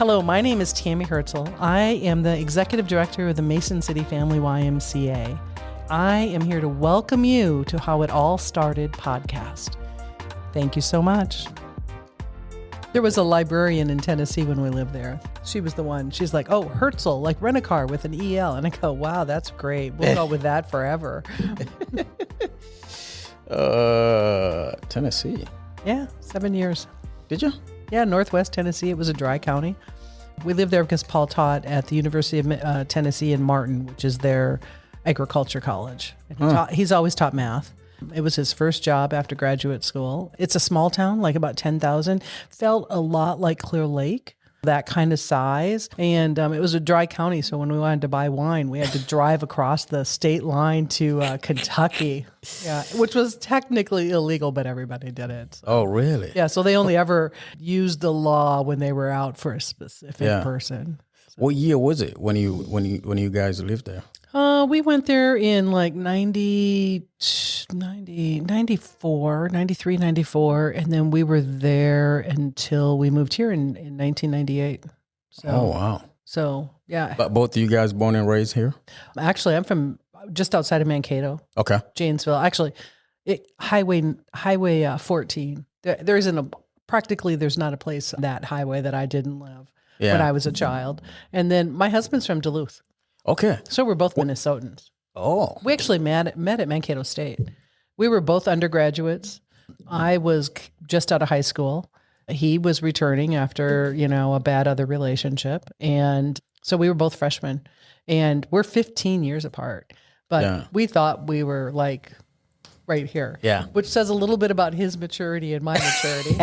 Hello, my name is Tammy Hertzel. I am the Executive Director of the Mason City Family YMCA. I am here to welcome you to How It All Started podcast. Thank you so much. There was a librarian in Tennessee when we lived there. She was the one. She's like, oh, Hertzel, like rent a car with an EL. And I go, wow, that's great. We'll go with that forever. Tennessee. Yeah, 7 years. Did you? Yeah, Northwest Tennessee. It was a dry county. We lived there because Paul taught at the University of Tennessee in Martin, which is their agriculture college. And he's always taught math. It was his first job after graduate school. It's a small town, like about 10,000. Felt a lot like Clear Lake, that kind of size. And it was a dry county, so when we wanted to buy wine, we had to drive across the state line to Kentucky, which was technically illegal, but everybody did it. So. Oh, really? Yeah, so they only ever used the law when they were out for a specific person. So. What year was it when you guys lived there? We went there in like 94, 93, 94, and then we were there until we moved here in 1998. So, oh, wow. So, yeah. But both of you guys born and raised here? Actually, I'm from just outside of Mankato. Okay. Janesville. Actually, Highway 14. There isn't practically there's not a place on that highway that I didn't live when I was a child. And then my husband's from Duluth. Okay. So we're both Minnesotans. Oh. We actually met at Mankato State. We were both undergraduates. I was just out of high school. He was returning after, a bad other relationship. And so we were both freshmen. And we're 15 years apart. But we thought we were like right here. Yeah. Which says a little bit about his maturity and my maturity.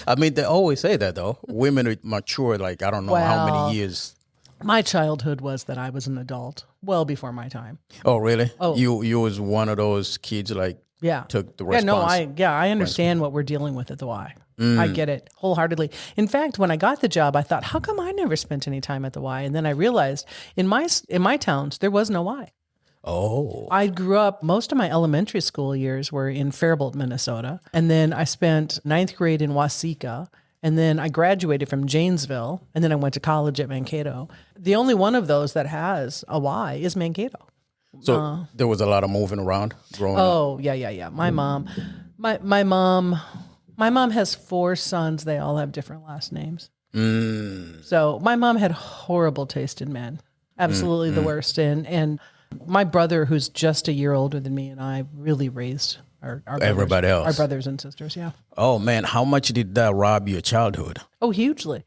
I mean, they always say that, though. Women are mature, like, I don't know how many years. My childhood was that I was an adult well before my time. Oh, really? Oh. You was one of those kids took the responsibility. I understand what we're dealing with at the Y. I get it wholeheartedly. In fact, when I got the job, I thought, how come I never spent any time at the Y? And then I realized in my towns, there was no Y. Oh. I grew up, most of my elementary school years were in Faribault, Minnesota. And then I spent 9th grade in Waseca. And then I graduated from Janesville, and then I went to college at Mankato. The only one of those that has a Y is Mankato. So there was a lot of moving around growing up? Oh, yeah. My mom has 4 sons. They all have different last names. So my mom had horrible taste in men, absolutely the worst. And my brother, who's just a year older than me, and I really raised everybody else. Our brothers and sisters, yeah. Oh, man. How much did that rob your childhood? Oh, hugely.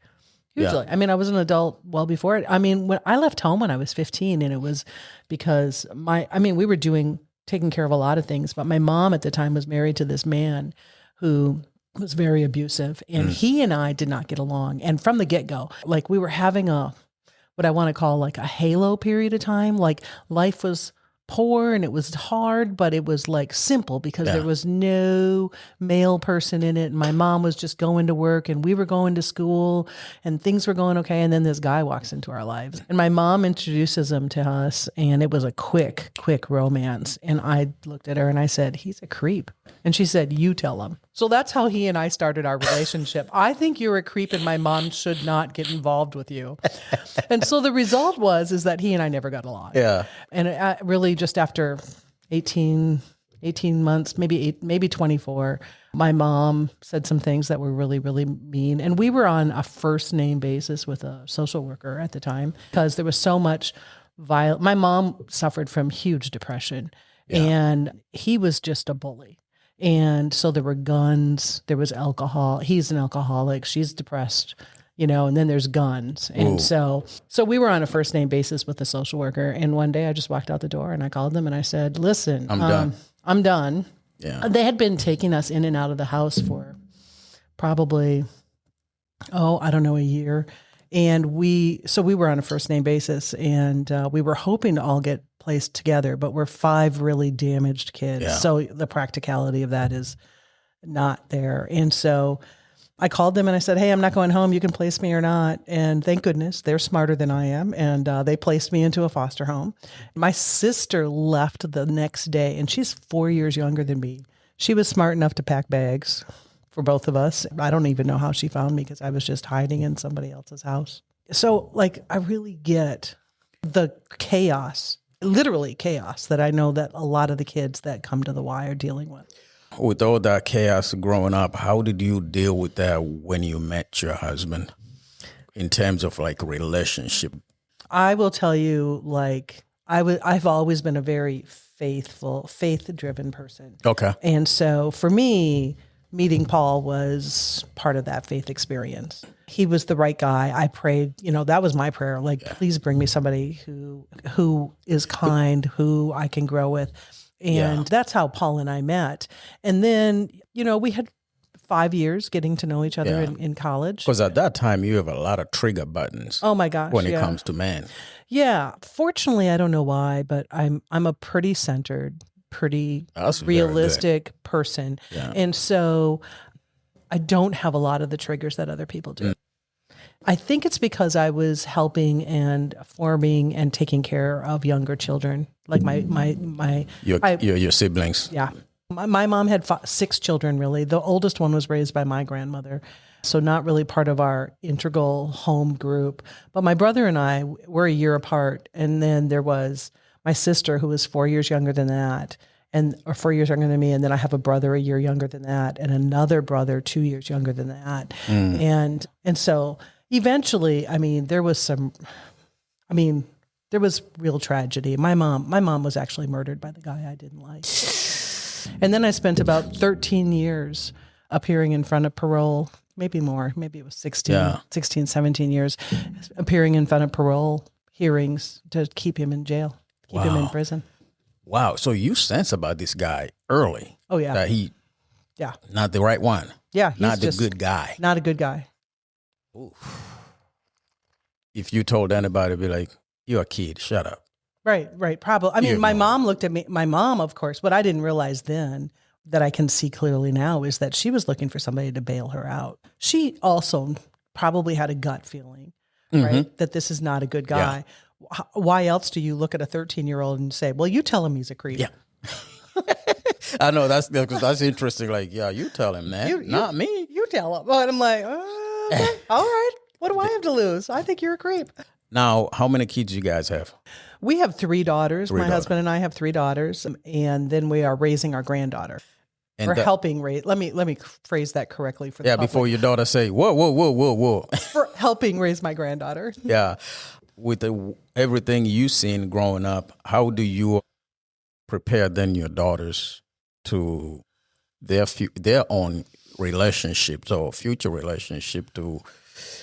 Yeah. I mean, I was an adult well before it. I mean, when I left home when I was 15, and it was because we were taking care of a lot of things, but my mom at the time was married to this man who was very abusive, and he and I did not get along. And from the get-go, like we were having what I want to call like a halo period of time. Like life was poor and it was hard, but it was like simple because there was no male person in it. And my mom was just going to work and we were going to school and things were going okay. And then this guy walks into our lives and my mom introduces him to us, and it was a quick romance. And I looked at her and I said, he's a creep. And she said, you tell him. So that's how he and I started our relationship. I think you're a creep and my mom should not get involved with you. And so the result is that he and I never got along. Yeah. And it really just after 18 months, maybe 24, my mom said some things that were really, really mean. And we were on a first name basis with a social worker at the time because there was so much violence. My mom suffered from huge depression and he was just a bully. And so there were guns, there was alcohol. He's an alcoholic. She's depressed, and then there's guns. And so we were on a first name basis with the social worker. And one day I just walked out the door and I called them and I said, listen, I'm done. Yeah. They had been taking us in and out of the house for probably, a year. And we were on a first name basis and we were hoping to all get placed together, but we're 5 really damaged kids. Yeah. So the practicality of that is not there. And so I called them and I said, hey, I'm not going home. You can place me or not. And thank goodness they're smarter than I am. And they placed me into a foster home. My sister left the next day and she's 4 years younger than me. She was smart enough to pack bags for both of us. I don't even know how she found me because I was just hiding in somebody else's house. So like, I really get the chaos, literally chaos, that I know that a lot of the kids that come to the Y are dealing with. With all that chaos growing up, how did you deal with that when you met your husband in terms of like relationship? I will tell you, like, I've always been a very faith-driven person. Okay. And so for me, meeting Paul was part of that faith experience. He was the right guy. I prayed, that was my prayer. Like, please bring me somebody who is kind, who I can grow with. And that's how Paul and I met. And then, we had 5 years getting to know each other in college. Because at that time, you have a lot of trigger buttons. Oh my gosh. When it comes to men. Yeah. Fortunately, I don't know why, but I'm a pretty centered, pretty realistic person. Yeah. And so I don't have a lot of the triggers that other people do. I think it's because I was helping and forming and taking care of younger children, like your siblings. Yeah. My mom had 6 children, really. The oldest one was raised by my grandmother, so not really part of our integral home group. But my brother and I were a year apart, and then there was my sister, who was 4 years younger than that, or 4 years younger than me, and then I have a brother a year younger than that, and another brother 2 years younger than that. And so eventually, there was real tragedy. My mom was actually murdered by the guy I didn't like. And then I spent about 13 years appearing in front of parole, maybe more, maybe it was 16, 17 years, appearing in front of parole hearings to keep him in jail, keep him in prison. Wow. So you sense about this guy early. Oh, yeah. That not the right one. Yeah. Not the good guy. Not a good guy. Ooh. If you told anybody, be like, you're a kid, shut up. Right. Probably. My mom looked at me, of course, what I didn't realize then that I can see clearly now is that she was looking for somebody to bail her out. She also probably had a gut feeling, right? That this is not a good guy. Yeah. Why else do you look at a 13-year-old and say, well, you tell him he's a creep? Yeah. I know that's interesting. Like, yeah, you tell him, man, not me. You tell him. But I'm like, okay, all right. What do I have to lose? I think you're a creep. Now, how many kids you guys have? We have 3 daughters. My husband and I have 3 daughters, and then we are raising our granddaughter. Or helping raise. Let me phrase that correctly for the public. Before your daughter say, whoa. For helping raise my granddaughter. Yeah. With everything you've seen growing up, how do you prepare then your daughters to their own relationships or future relationship to?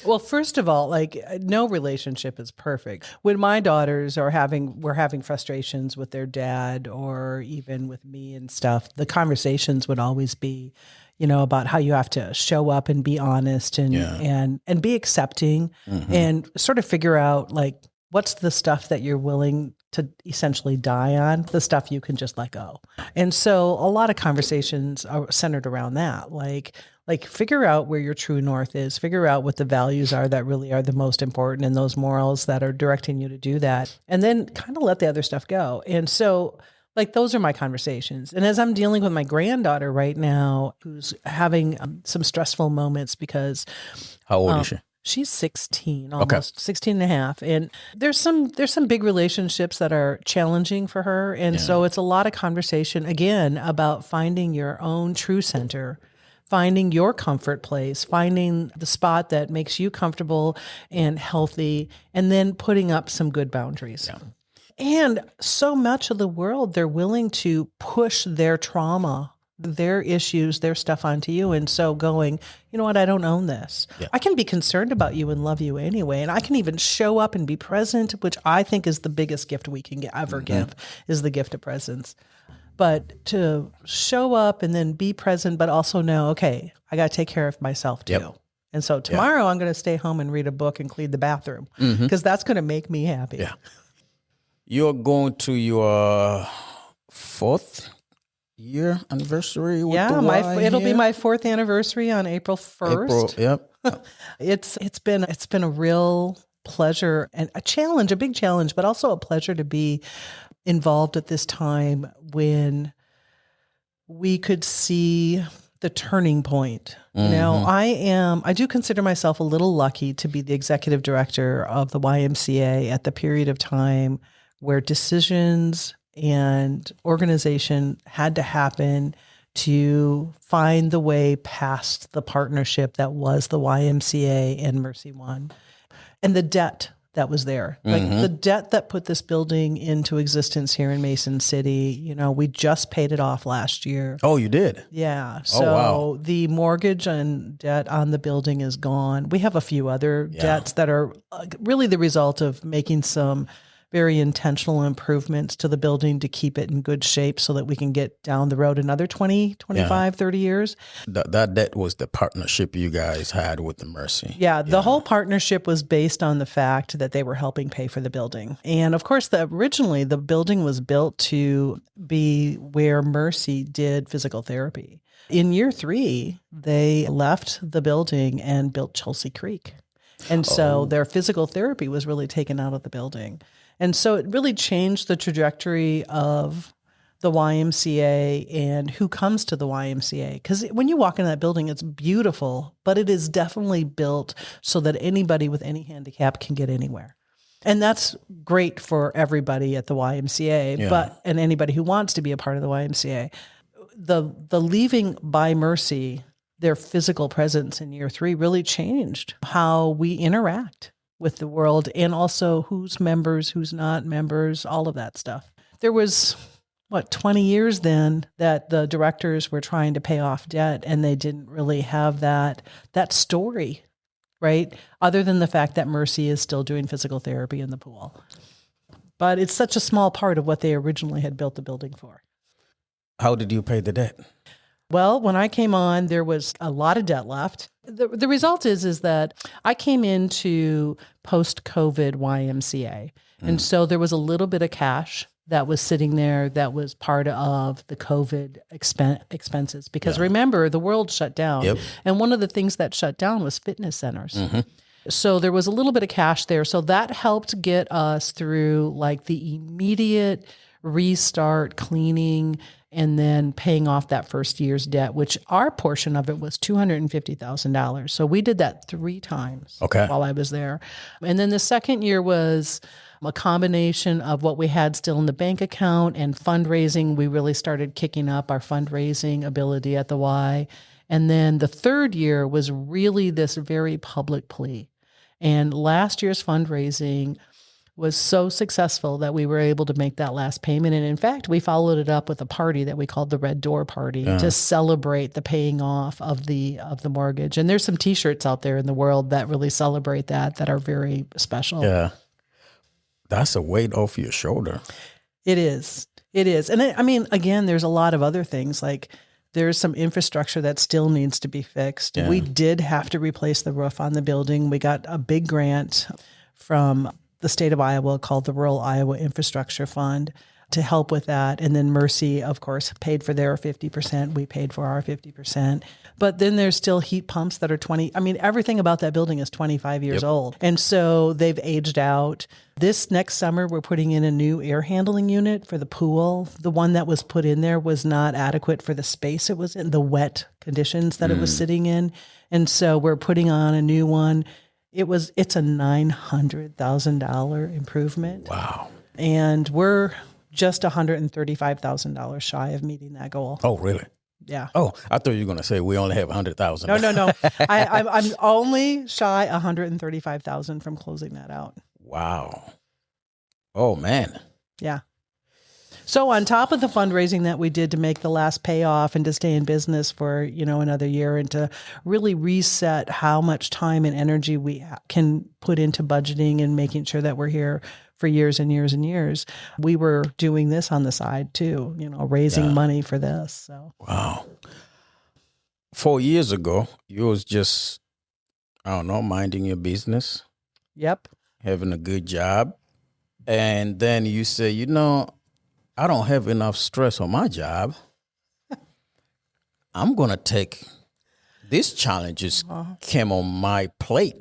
Well, first of all, like, no relationship is perfect. When my daughters were having frustrations with their dad or even with me and stuff, the conversations would always be, about how you have to show up and be honest and be accepting and sort of figure out, like, what's the stuff that you're willing to essentially die on, the stuff you can just let go. And so a lot of conversations are centered around that, like figure out where your true north is, figure out what the values are that really are the most important and those morals that are directing you to do that, and then kind of let the other stuff go. And so, like, those are my conversations. And as I'm dealing with my granddaughter right now, who's having some stressful moments because... How old is she? She's 16, almost 16 and a half. And there's some big relationships that are challenging for her. And so it's a lot of conversation, again, about finding your own true center, finding your comfort place, finding the spot that makes you comfortable and healthy, and then putting up some good boundaries. Yeah. And so much of the world, they're willing to push their trauma, their issues, their stuff onto you. And so going, you know what, I don't own this. Yeah. I can be concerned about you and love you anyway. And I can even show up and be present, which I think is the biggest gift we can ever give, is the gift of presence. But to show up and then be present, but also know, okay, I got to take care of myself too. Yep. And so tomorrow I'm going to stay home and read a book and clean the bathroom because that's going to make me happy. Yeah. You're going to your 4th year anniversary with the Y it'll here? Be my 4th anniversary on April 1st. It's been a real pleasure and a big challenge, but also a pleasure to be involved at this time when we could see the turning point. You know, I do consider myself a little lucky to be the executive director of the YMCA at the period of time where decisions and organization had to happen to find the way past the partnership that was the YMCA and Mercy One, and the debt that was there. Like the debt that put this building into existence here in Mason City, you know, we just paid it off last year. Oh, you did? Yeah. So the mortgage and debt on the building is gone. We have a few other debts that are really the result of making some very intentional improvements to the building to keep it in good shape so that we can get down the road another 20, 25, 30 years. That was the partnership you guys had with the Mercy. Yeah, the whole partnership was based on the fact that they were helping pay for the building. And of course, originally the building was built to be where Mercy did physical therapy. In year 3, they left the building and built Chelsea Creek. And so their physical therapy was really taken out of the building. And so it really changed the trajectory of the YMCA and who comes to the YMCA. Because when you walk into that building, it's beautiful, but it is definitely built so that anybody with any handicap can get anywhere. And that's great for everybody at the YMCA, and anybody who wants to be a part of the YMCA. The leaving by Mercy, their physical presence in year 3 really changed how we interact with the world, and also who's members, who's not members, all of that stuff. There was, 20 years then that the directors were trying to pay off debt, and they didn't really have that story, right? Other than the fact that Mercy is still doing physical therapy in the pool. But it's such a small part of what they originally had built the building for. How did you pay the debt? Well, when I came on, there was a lot of debt left. The result is that I came into post-COVID YMCA. And so there was a little bit of cash that was sitting there that was part of the COVID expenses. Because remember, the world shut down. Yep. And one of the things that shut down was fitness centers. So there was a little bit of cash there. So that helped get us through like the immediate restart, cleaning, and then paying off that first year's debt, which our portion of it was $250,000. So we did that 3 times while I was there. And then the second year was a combination of what we had still in the bank account and fundraising. We really started kicking up our fundraising ability at the Y. And then the third year was really this very public plea. And last year's fundraising was so successful that we were able to make that last payment. And in fact, we followed it up with a party that we called the Red Door Party to celebrate the paying off of the mortgage. And there's some T-shirts out there in the world that really celebrate that are very special. Yeah. That's a weight off your shoulder. It is. It is. And I mean, again, there's a lot of other things like there's some infrastructure that still needs to be fixed. Yeah. We did have to replace the roof on the building. We got a big grant from the state of Iowa called the Rural Iowa Infrastructure Fund to help with that. And then Mercy, of course, paid for their 50%. We paid for our 50%. But then there's still heat pumps that are everything about that building is 25 years old. And so they've aged out. This next summer, we're putting in a new air handling unit for the pool. The one that was put in there was not adequate for the space it was in, the wet conditions that it was sitting in. And so we're putting on a new one. It's a $900,000 improvement. Wow. And we're just $135,000 shy of meeting that goal. Oh, really? Yeah. Oh, I thought you were going to say we only have 100,000. No. I'm only shy 135,000 from closing that out. Wow. Oh, man. Yeah. So on top of the fundraising that we did to make the last payoff and to stay in business for, another year and to really reset how much time and energy we can put into budgeting and making sure that we're here for years and years and years, we were doing this on the side too, raising money for this. So wow. 4 years ago, you was just, minding your business. Yep. Having a good job. And then you say, I don't have enough stress on my job. I'm going to take these challenges came on my plate.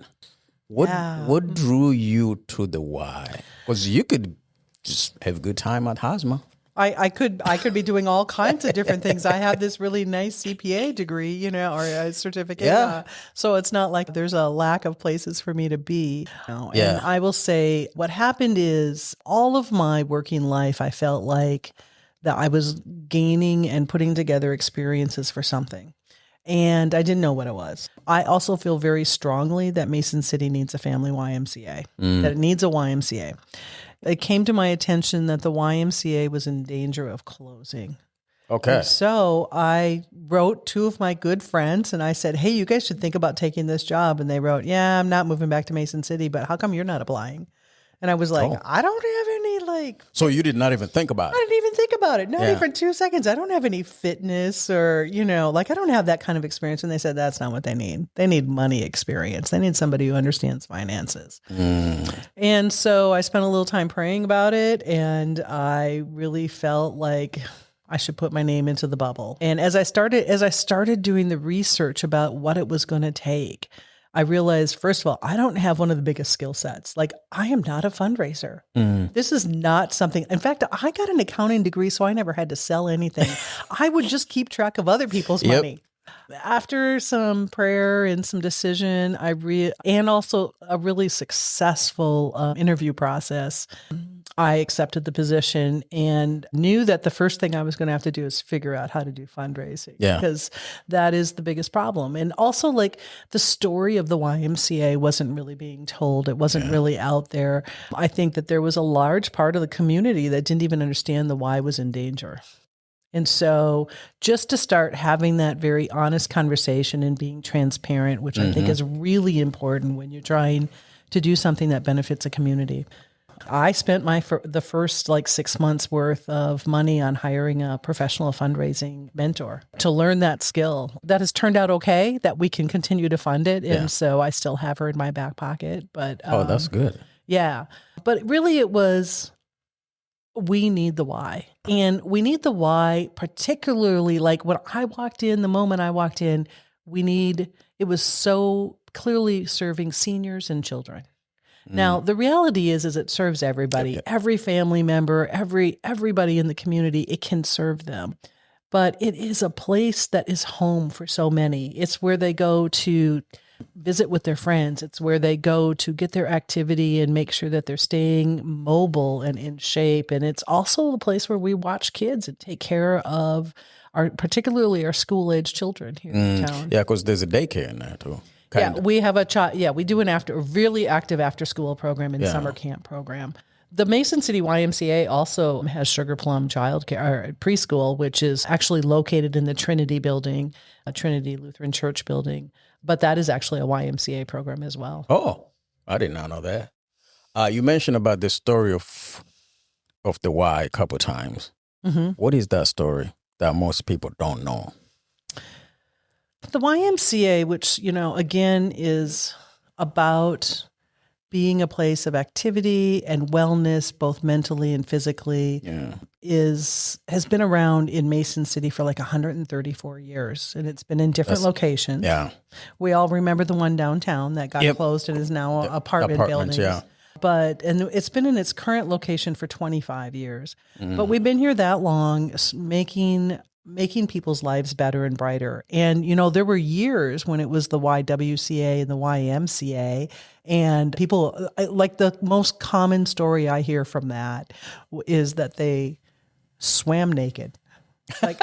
What drew you to the Y? Because you could just have a good time at Hosmer. I could be doing all kinds of different things. I have this really nice CPA degree, you know, or a certificate. Yeah. So it's not like there's a lack of places for me to be. You know? Yeah. And I will say what happened is all of my working life, I felt like that I was gaining and putting together experiences for something. And I didn't know what it was. I also feel very strongly that Mason City needs a family YMCA, that it needs a YMCA. It came to my attention that the YMCA was in danger of closing. Okay. And so I wrote two of my good friends and I said, hey, you guys should think about taking this job. And they wrote, yeah, I'm not moving back to Mason City, but how come you're not applying? And I was like, I don't have any So you did not even think about I it? didn't even think about it. Not even 2 seconds. I don't have any fitness or, you know, I don't have that kind of experience. And they said, that's not what they need. They need money experience. They need somebody who understands finances. And so I spent a little time praying about it. And I really felt like I should put my name into the bubble. And as I started doing the research about what it was going to take, I realized, first of all, I don't have one of the biggest skill sets. Like, I am not a fundraiser. This is not something. In fact, I got an accounting degree, so I never had to sell anything. I would just keep track of other people's money. After some prayer and some decision, and also a really successful interview process, I accepted the position and knew that the first thing I was going to have to do is figure out how to do fundraising, because that is the biggest problem. And also, the story of the YMCA wasn't really being told. It wasn't really out there. I think that there was a large part of the community that didn't even understand the Y was in danger. And so just to start having that very honest conversation and being transparent, which I think is really important when you're trying to do something that benefits a community. I spent the first 6 months worth of money on hiring a professional fundraising mentor to learn that skill. That has turned out okay, that we can continue to fund it. And so I still have her in my back pocket. But that's good. Yeah. But really it was, we need the why. And we need the why, particularly when I walked in, the moment I walked in, it was so clearly serving seniors and children. Now, the reality is it serves everybody, every family member, everybody in the community, it can serve them. But it is a place that is home for so many. It's where they go to visit with their friends. It's where they go to get their activity and make sure that they're staying mobile and in shape. And it's also the place where we watch kids and take care of particularly our school-age children here in town. Yeah, because there's a daycare in there too. Yeah, we have a child. Yeah, we do a really active after-school program and summer camp program. The Mason City YMCA also has Sugar Plum childcare preschool, which is actually located in the Trinity building, a Trinity Lutheran Church building. But that is actually a YMCA program as well. Oh, I did not know that. You mentioned about the story of the Y a couple of times. What is that story that most people don't know? The YMCA, which, again, is about being a place of activity and wellness, both mentally and physically, has been around in Mason City for 134 years. And it's been in different locations. Yeah. We all remember the one downtown that got closed and is now apartment buildings. Yeah. And it's been in its current location for 25 years. But we've been here that long, making people's lives better and brighter. And, there were years when it was the YWCA and the YMCA, and people, the most common story I hear from that is that they swam naked. And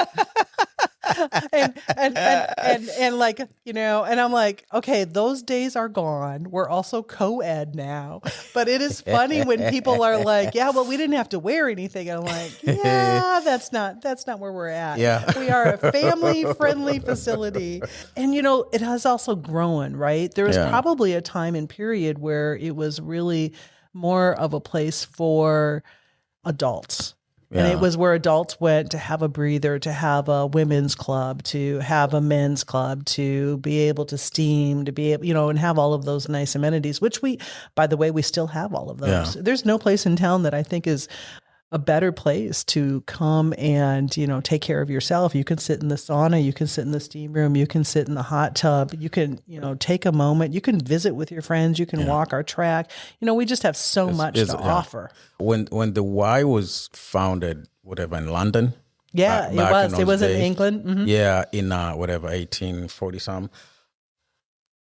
I'm like, okay, those days are gone. We're also co-ed now. But it is funny when people are like, yeah, well, we didn't have to wear anything. And I'm like, yeah, that's not where we're at. Yeah. We are a family-friendly facility. And, it has also grown, right? There was probably a time and period where it was really more of a place for adults. And it was where adults went to have a breather, to have a women's club, to have a men's club, to be able to steam, to be able, and have all of those nice amenities, which by the way, we still have all of those. Yeah. There's no place in town that I think is a better place to come and, take care of yourself. You can sit in the sauna, you can sit in the steam room, you can sit in the hot tub, you can, take a moment, you can visit with your friends, you can walk our track. We just have so much to offer. When the Y was founded, whatever, in London. Yeah, it was in England. Mm-hmm. Yeah, in 1840 something.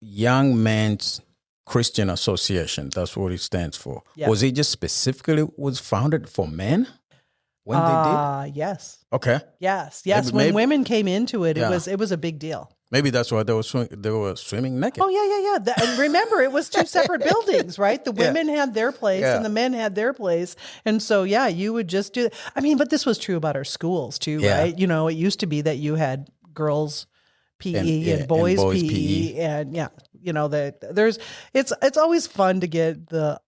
Young Men's Christian Association. That's what it stands for. Yeah. Was it just specifically was founded for men when they did? Yes. Okay. Yes. When women came into it, it was a big deal. Maybe that's why they were swimming naked. Oh yeah. And remember, it was two separate buildings, right? The women had their place and the men had their place, and so you would just do. I mean, but this was true about our schools too, right? It used to be that you had girls PE and boys PE, and it's always fun to get the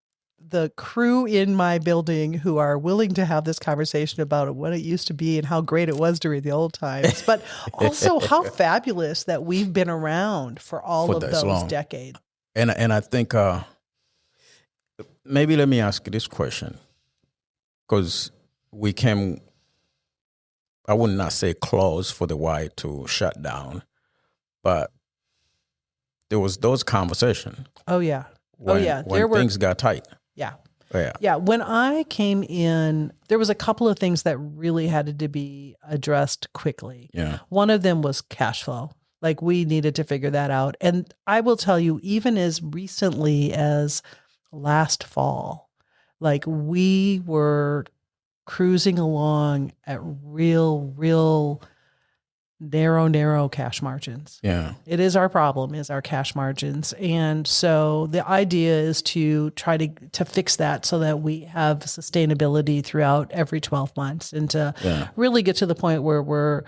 crew in my building who are willing to have this conversation about what it used to be and how great it was during the old times, but also how fabulous that we've been around for all of those decades. And I think maybe let me ask you this question, because we came, I would not say close for the Y to shut down, but there was those conversations. Oh yeah. When things got tight. Yeah. Yeah. When I came in, there was a couple of things that really had to be addressed quickly. Yeah. One of them was cash flow. Like, we needed to figure that out. And I will tell you, even as recently as last fall, like, we were cruising along at real narrow cash margins. Yeah. It is our problem, is our cash margins. And so the idea is to try to fix that so that we have sustainability throughout every 12 months and to really get to the point where we're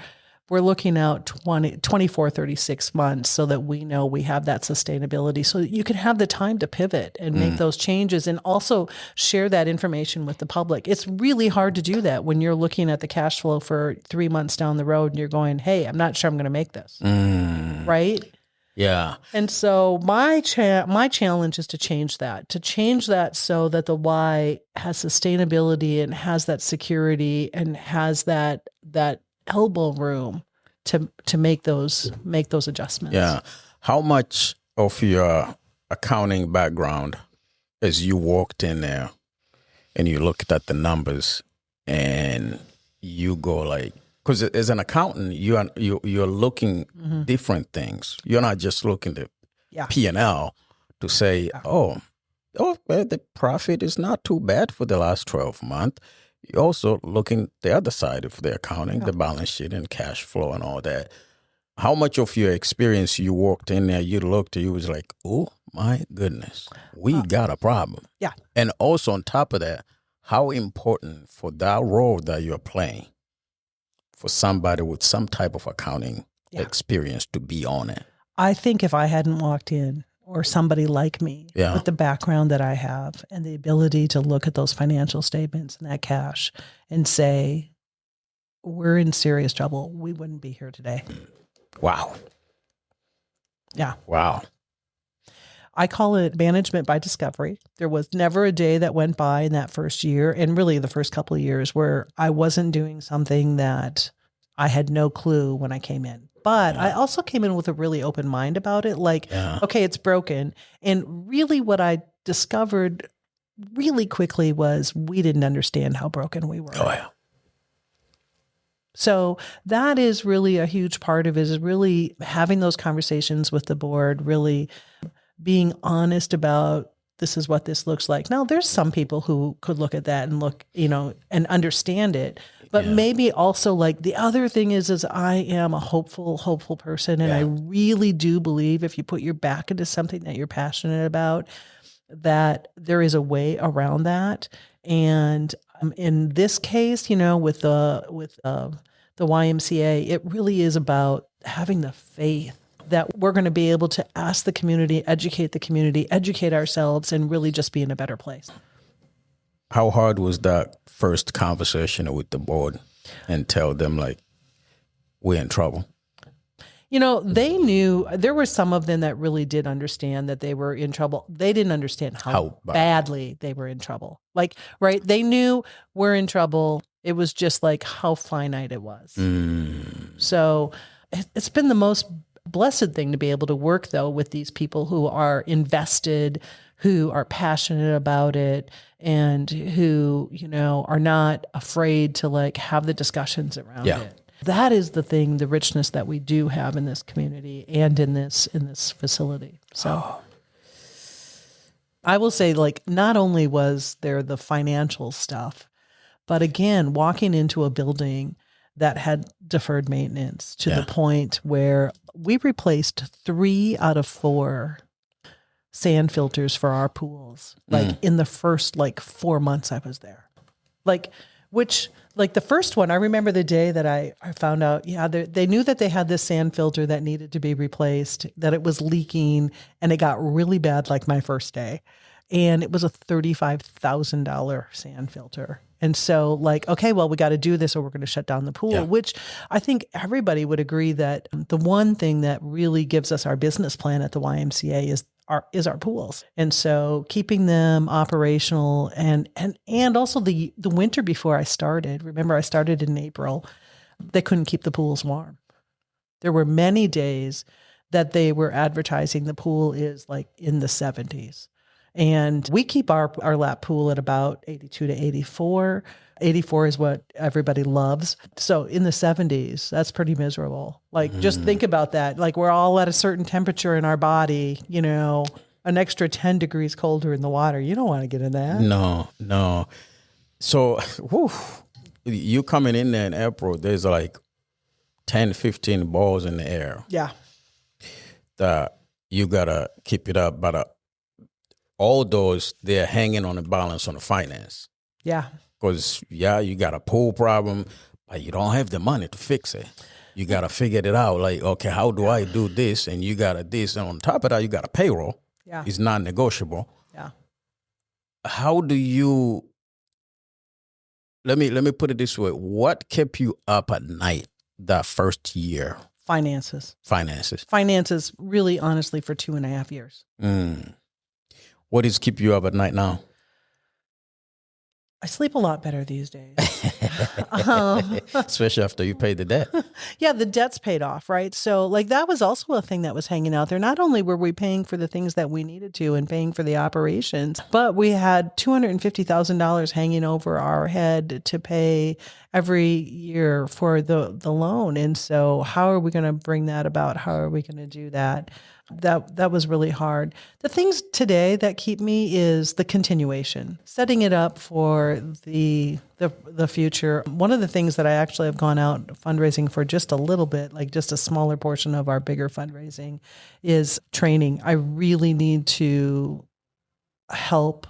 looking out 24, 36 months so that we know we have that sustainability, so that you can have the time to pivot and make those changes and also share that information with the public. It's really hard to do that when you're looking at the cash flow for 3 months down the road and you're going, hey, I'm not sure I'm going to make this. Right? Yeah. And so my challenge is to change that so that the Y has sustainability and has that security and has that elbow room to make those adjustments. Yeah. How much of your accounting background, as you walked in there and you looked at the numbers and you go like, because as an accountant, you're looking different things. You're not just looking at P&L to say, well, the profit is not too bad for the last 12 months. You're also looking the other side of the accounting, the balance sheet and cash flow and all that. How much of your experience you walked in there, you looked, you was like, oh my goodness, we got a problem. Yeah. And also on top of that, how important for that role that you're playing for somebody with some type of accounting experience to be on it. I think if I hadn't walked in, or somebody like me with the background that I have and the ability to look at those financial statements and that cash and say, we're in serious trouble, we wouldn't be here today. Wow. Yeah. Wow. I call it management by discovery. There was never a day that went by in that first year, and really the first couple of years, where I wasn't doing something that I had no clue when I came in. But I also came in with a really open mind about it. Like, okay, it's broken. And really what I discovered really quickly was we didn't understand how broken we were. Oh, yeah. So that is really a huge part of it, is really having those conversations with the board, really being honest about, this is what this looks like. Now, there's some people who could look at that and look, and understand it. But maybe also, like, the other thing is I am a hopeful person. And I really do believe if you put your back into something that you're passionate about, that there is a way around that. And in this case, with the YMCA, it really is about having the faith that we're going to be able to ask the community, educate ourselves, and really just be in a better place. How hard was that first conversation with the board and tell them, like, we're in trouble? They knew, there were some of them that really did understand that they were in trouble. They didn't understand how badly they were in trouble. Like, right. They knew we're in trouble. It was just like how finite it was. So it's been the most blessed thing to be able to work though with these people who are invested, who are passionate about it, and who, are not afraid to like have the discussions around it. That is the thing, the richness that we do have in this community and in this facility. So I will say, like, not only was there the financial stuff, but again, walking into a building that had deferred maintenance to the point where we replaced 3 out of 4 sand filters for our pools, like in the first 4 months I was there. The first one, I remember the day that I found out, they knew that they had this sand filter that needed to be replaced, that it was leaking, and it got really bad like my first day. And it was a $35,000 sand filter. And so okay, well, we got to do this or we're going to shut down the pool, which I think everybody would agree that the one thing that really gives us our business plan at the YMCA is our pools. And so keeping them operational and also the winter before I started, remember I started in April, they couldn't keep the pools warm. There were many days that they were advertising the pool is in the 70s. And we keep our lap pool at about 82 to 84. 84 is what everybody loves. So in the 70s, that's pretty miserable. Just think about that. We're all at a certain temperature in our body, an extra 10 degrees colder in the water. You don't want to get in that. No. So you coming in there in April, there's 10, 15 balls in the air. Yeah. That you got to keep it up. But all those, they're hanging on the balance on the finance. Yeah. Because, you got a pool problem, but you don't have the money to fix it. You got to figure it out. Okay, how do I do this? And you got this. And on top of that, you got a payroll. Yeah. It's non-negotiable. Yeah. How do you, let me put it this way. What kept you up at night that first year? Finances, really, honestly, for 2.5 years. What does keep you up at night now? I sleep a lot better these days. Especially after you pay the debt. Yeah, the debt's paid off, right? So that was also a thing that was hanging out there. Not only were we paying for the things that we needed to and paying for the operations, but we had $250,000 hanging over our head to pay every year for the loan. And so how are we going to bring that about? How are we going to do that? That was really hard. The things today that keep me is the continuation, setting it up for the future. One of the things that I actually have gone out fundraising for just a little bit, just a smaller portion of our bigger fundraising, is training. I really need to help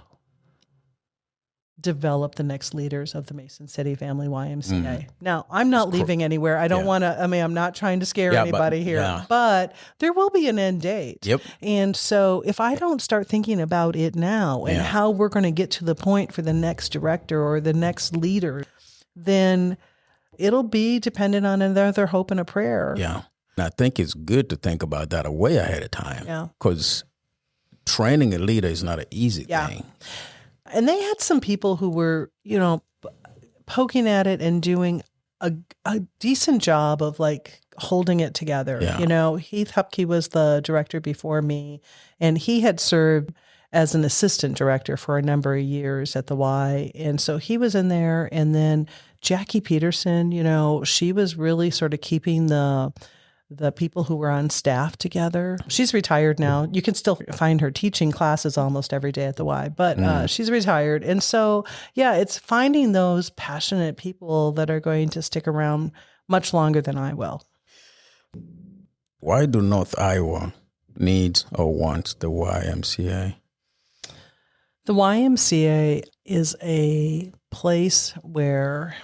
develop the next leaders of the Mason City Family YMCA. Now, I'm not leaving anywhere. I don't want to, I'm not trying to scare anybody here, but there will be an end date. Yep. And so if I don't start thinking about it now and how we're going to get to the point for the next director or the next leader, then it'll be dependent on another hope and a prayer. Yeah. And I think it's good to think about that way ahead of time. Yeah. Because training a leader is not an easy thing. And they had some people who were, poking at it and doing a decent job of holding it together. Yeah. Heath Hupke was the director before me, and he had served as an assistant director for a number of years at the Y. And so he was in there. And then Jackie Peterson, she was really sort of keeping the people who were on staff together. She's retired now. You can still find her teaching classes almost every day at the Y, but she's retired. And so, it's finding those passionate people that are going to stick around much longer than I will. Why do North Iowa need or want the YMCA? The YMCA is a place where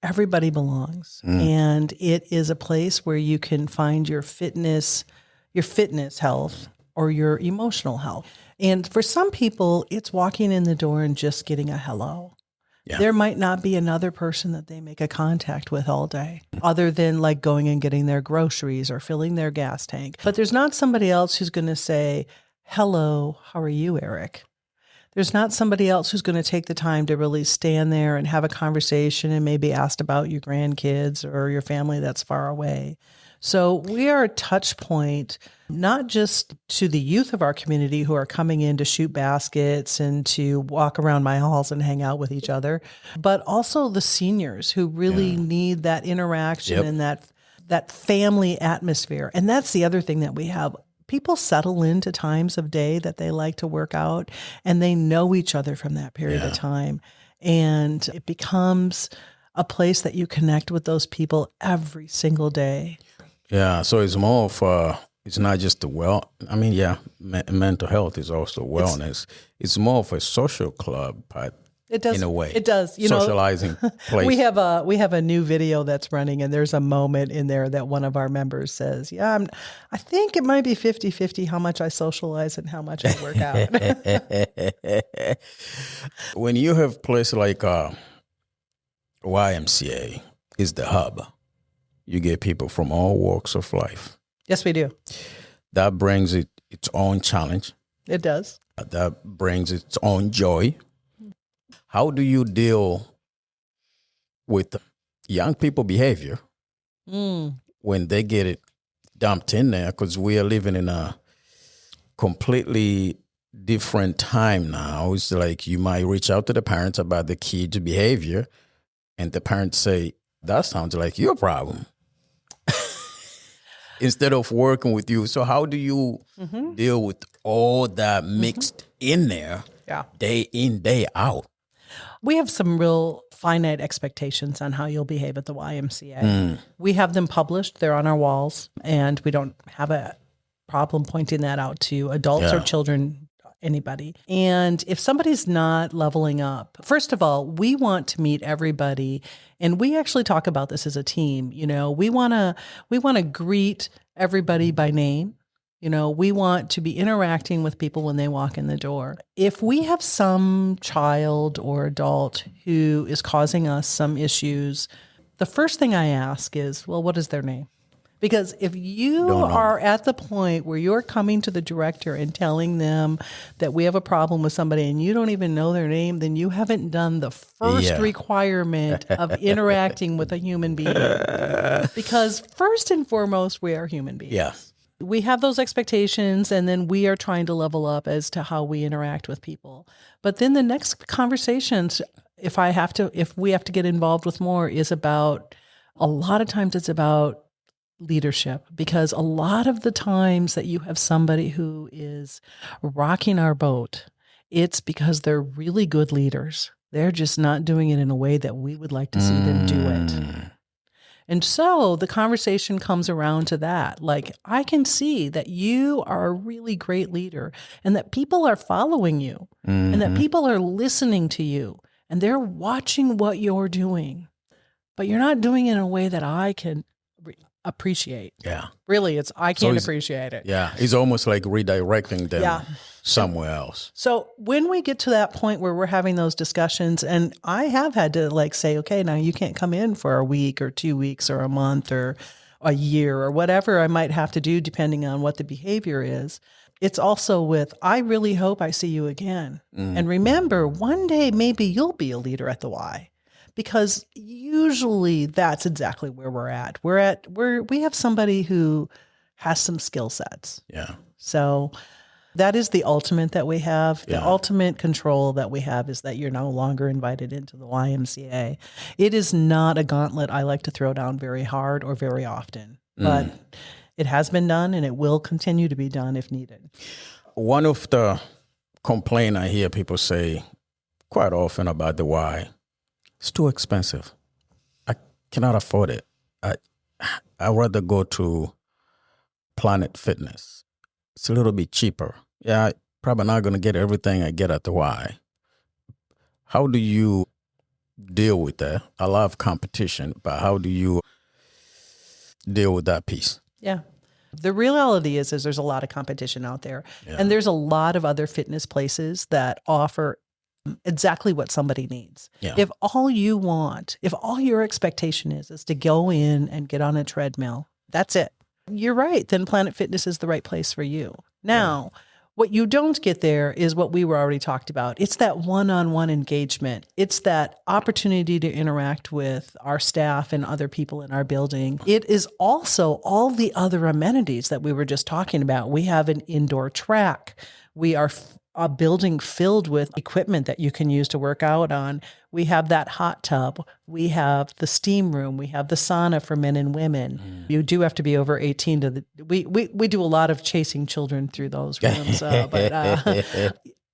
everybody belongs. And it is a place where you can find your fitness health or your emotional health. And for some people, it's walking in the door and just getting a hello. Yeah. There might not be another person that they make a contact with all day other than like going and getting their groceries or filling their gas tank. But there's not somebody else who's going to say, hello, how are you, Eric? There's not somebody else who's going to take the time to really stand there and have a conversation and maybe ask about your grandkids or your family that's far away. So we are a touch point, not just to the youth of our community who are coming in to shoot baskets and to walk around my halls and hang out with each other, but also the seniors who really need that interaction and that family atmosphere. And that's the other thing that we have. People settle into times of day that they like to work out, and they know each other from that period of time. And it becomes a place that you connect with those people every single day. Yeah, so it's more of it's not just mental health is also wellness. It's more of a social club, but it does, in a way. It does. Socializing place. We have a new video that's running, and there's a moment in there that one of our members says, I think it might be 50-50 how much I socialize and how much I work out. When you have places like YMCA is the hub, you get people from all walks of life. Yes, we do. That brings its own challenge. It does. That brings its own joy. How do you deal with young people behavior when they get it dumped in there? Because we are living in a completely different time now. It's like you might reach out to the parents about the kid's behavior, and the parents say, that sounds like your problem. Instead of working with you. So how do you deal with all that mixed in there day in, day out? We have some real finite expectations on how you'll behave at the YMCA. We have them published. They're on our walls, and we don't have a problem pointing that out to adults or children, anybody. And if somebody's not leveling up, first of all, we want to meet everybody. And we actually talk about this as a team. We want to greet everybody by name. We want to be interacting with people when they walk in the door. If we have some child or adult who is causing us some issues, the first thing I ask is, well, what is their name? Because if you are at the point where you're coming to the director and telling them that we have a problem with somebody and you don't even know their name, then you haven't done the first requirement of interacting with a human being. Because first and foremost, we are human beings. Yeah. We have those expectations, and then we are trying to level up as to how we interact with people. But then the next conversations, if we have to get involved with more, is about, a lot of times it's about leadership, because a lot of the times that you have somebody who is rocking our boat, it's because they're really good leaders. They're just not doing it in a way that we would like to see them do it. And so the conversation comes around to that. Like, I can see that you are a really great leader, and that people are following you, and that people are listening to you, and they're watching what you're doing, but you're not doing it in a way that I can appreciate. Yeah. Really, I can't appreciate it. Yeah. It's almost like redirecting them somewhere else. So when we get to that point where we're having those discussions, and I have had to say, okay, now you can't come in for a week or 2 weeks or a month or a year or whatever I might have to do depending on what the behavior is. It's also with, I really hope I see you again. And remember, one day maybe you'll be a leader at the Y. Because usually that's exactly where we're at. We have somebody who has some skill sets. Yeah. So that is the ultimate that we have. The ultimate control that we have is that you're no longer invited into the YMCA. It is not a gauntlet I like to throw down very hard or very often, but it has been done, and it will continue to be done if needed. One of the complaints I hear people say quite often about the Y, it's too expensive. I cannot afford it. I'd rather go to Planet Fitness. It's a little bit cheaper. Yeah, probably not going to get everything I get at the Y. How do you deal with that? I love competition, but how do you deal with that piece? Yeah. The reality is there's a lot of competition out there. Yeah. And there's a lot of other fitness places that offer exactly what somebody needs. Yeah. If all you want, if all your expectation is to go in and get on a treadmill, that's it. You're right. Then Planet Fitness is the right place for you. Now, what you don't get there is what we were already talked about. It's that one-on-one engagement. It's that opportunity to interact with our staff and other people in our building. It is also all the other amenities that we were just talking about. We have an indoor track. We are a building filled with equipment that you can use to work out on. We have that hot tub. We have the steam room. We have the sauna for men and women. You do have to be over 18 we do a lot of chasing children through those rooms. But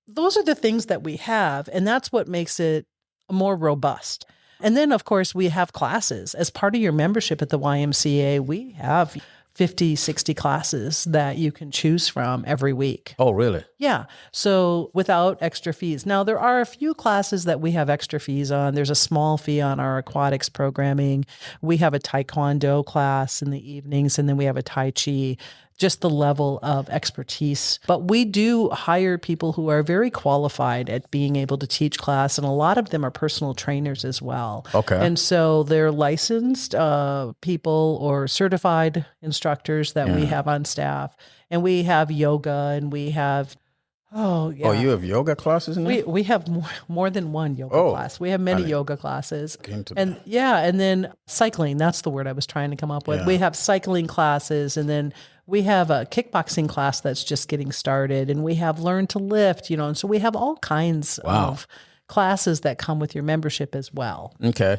those are the things that we have. And that's what makes it more robust. And then, of course, we have classes. As part of your membership at the YMCA, we have 50, 60 classes that you can choose from every week. Oh, really? Yeah. So without extra fees. Now, there are a few classes that we have extra fees on. There's a small fee on our aquatics programming. We have a Taekwondo class in the evenings, and then we have a Tai Chi, just the level of expertise. But we do hire people who are very qualified at being able to teach class, and a lot of them are personal trainers as well. Okay. And so they're licensed people or certified instructors that we have on staff. And we have yoga, and we have Oh, yeah. Oh, you have yoga classes now? We have more than one yoga class. We have many yoga classes. And then cycling, that's the word I was trying to come up with. Yeah. We have cycling classes, and then we have a kickboxing class that's just getting started, and we have learn to lift, and so we have all kinds of classes that come with your membership as well. Okay.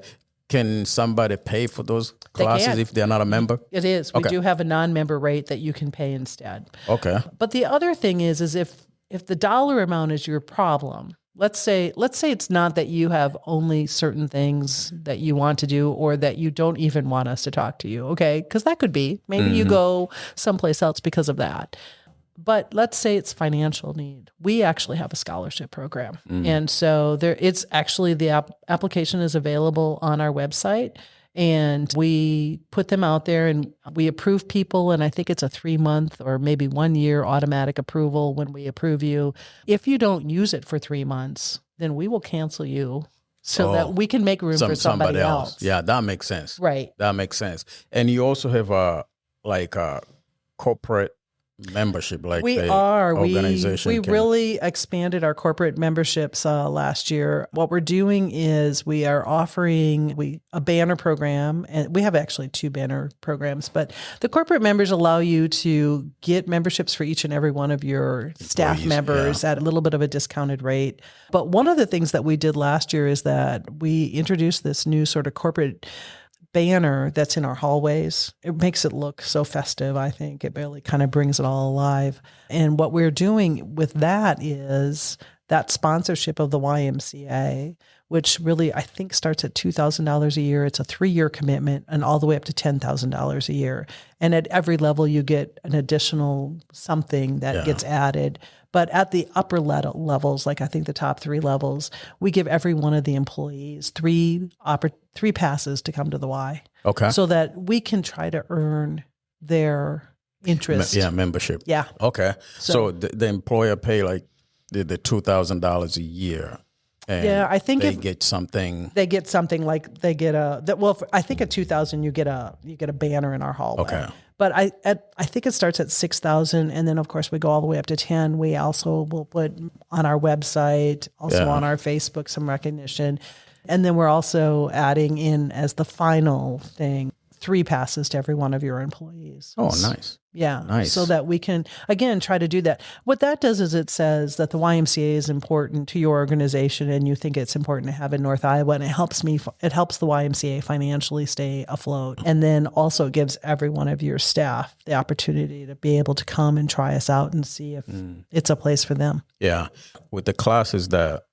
Can somebody pay for those classes if they're not a member? It is. We do have a non-member rate that you can pay instead. Okay. But the other thing is if the dollar amount is your problem, let's say it's not that you have only certain things that you want to do or that you don't even want us to talk to you, okay? Because that could be. Maybe you go someplace else because of that. But let's say it's financial need. We actually have a scholarship program. And so it's actually the application is available on our website. And we put them out there and we approve people. And I think it's a 3-month or maybe 1 year automatic approval when we approve you. If you don't use it for 3 months, then we will cancel you so that we can make room for somebody else. Yeah, that makes sense. Right. That makes sense. And you also have a corporate membership, like we the are. Organization we really expanded our corporate memberships last year. What we're doing is we are offering a banner program, and we have actually 2 banner programs, but the corporate members allow you to get memberships for each and every one of your staff members at a little bit of a discounted rate. But one of the things that we did last year is that we introduced this new sort of corporate banner that's in our hallways. It makes it look so festive, I think. It really kind of brings it all alive. And what we're doing with that is that sponsorship of the YMCA, which really I think starts at $2,000 a year. It's a 3-year commitment and all the way up to $10,000 a year. And at every level, you get an additional something that gets added. But at the upper levels, like I think the top 3 levels, we give every one of the employees 3 passes to come to the Y. Okay. So that we can try to earn their interest. Membership. Yeah. Okay. So the employer pay like the $2,000 a year. And I think they get something. They get something like they get I think at $2,000 you get a banner in our hallway. Okay. But I think it starts at $6,000, and then of course we go all the way up to $10,000. We also will put on our website, also on our Facebook, some recognition, and then we're also adding in as the final thing 3 passes to every one of your employees. Oh, nice. Yeah. Nice. So that we can, again, try to do that. What that does is it says that the YMCA is important to your organization and you think it's important to have in North Iowa. And it helps the YMCA financially stay afloat. And then also it gives every one of your staff the opportunity to be able to come and try us out and see if it's a place for them. Yeah. With the classes that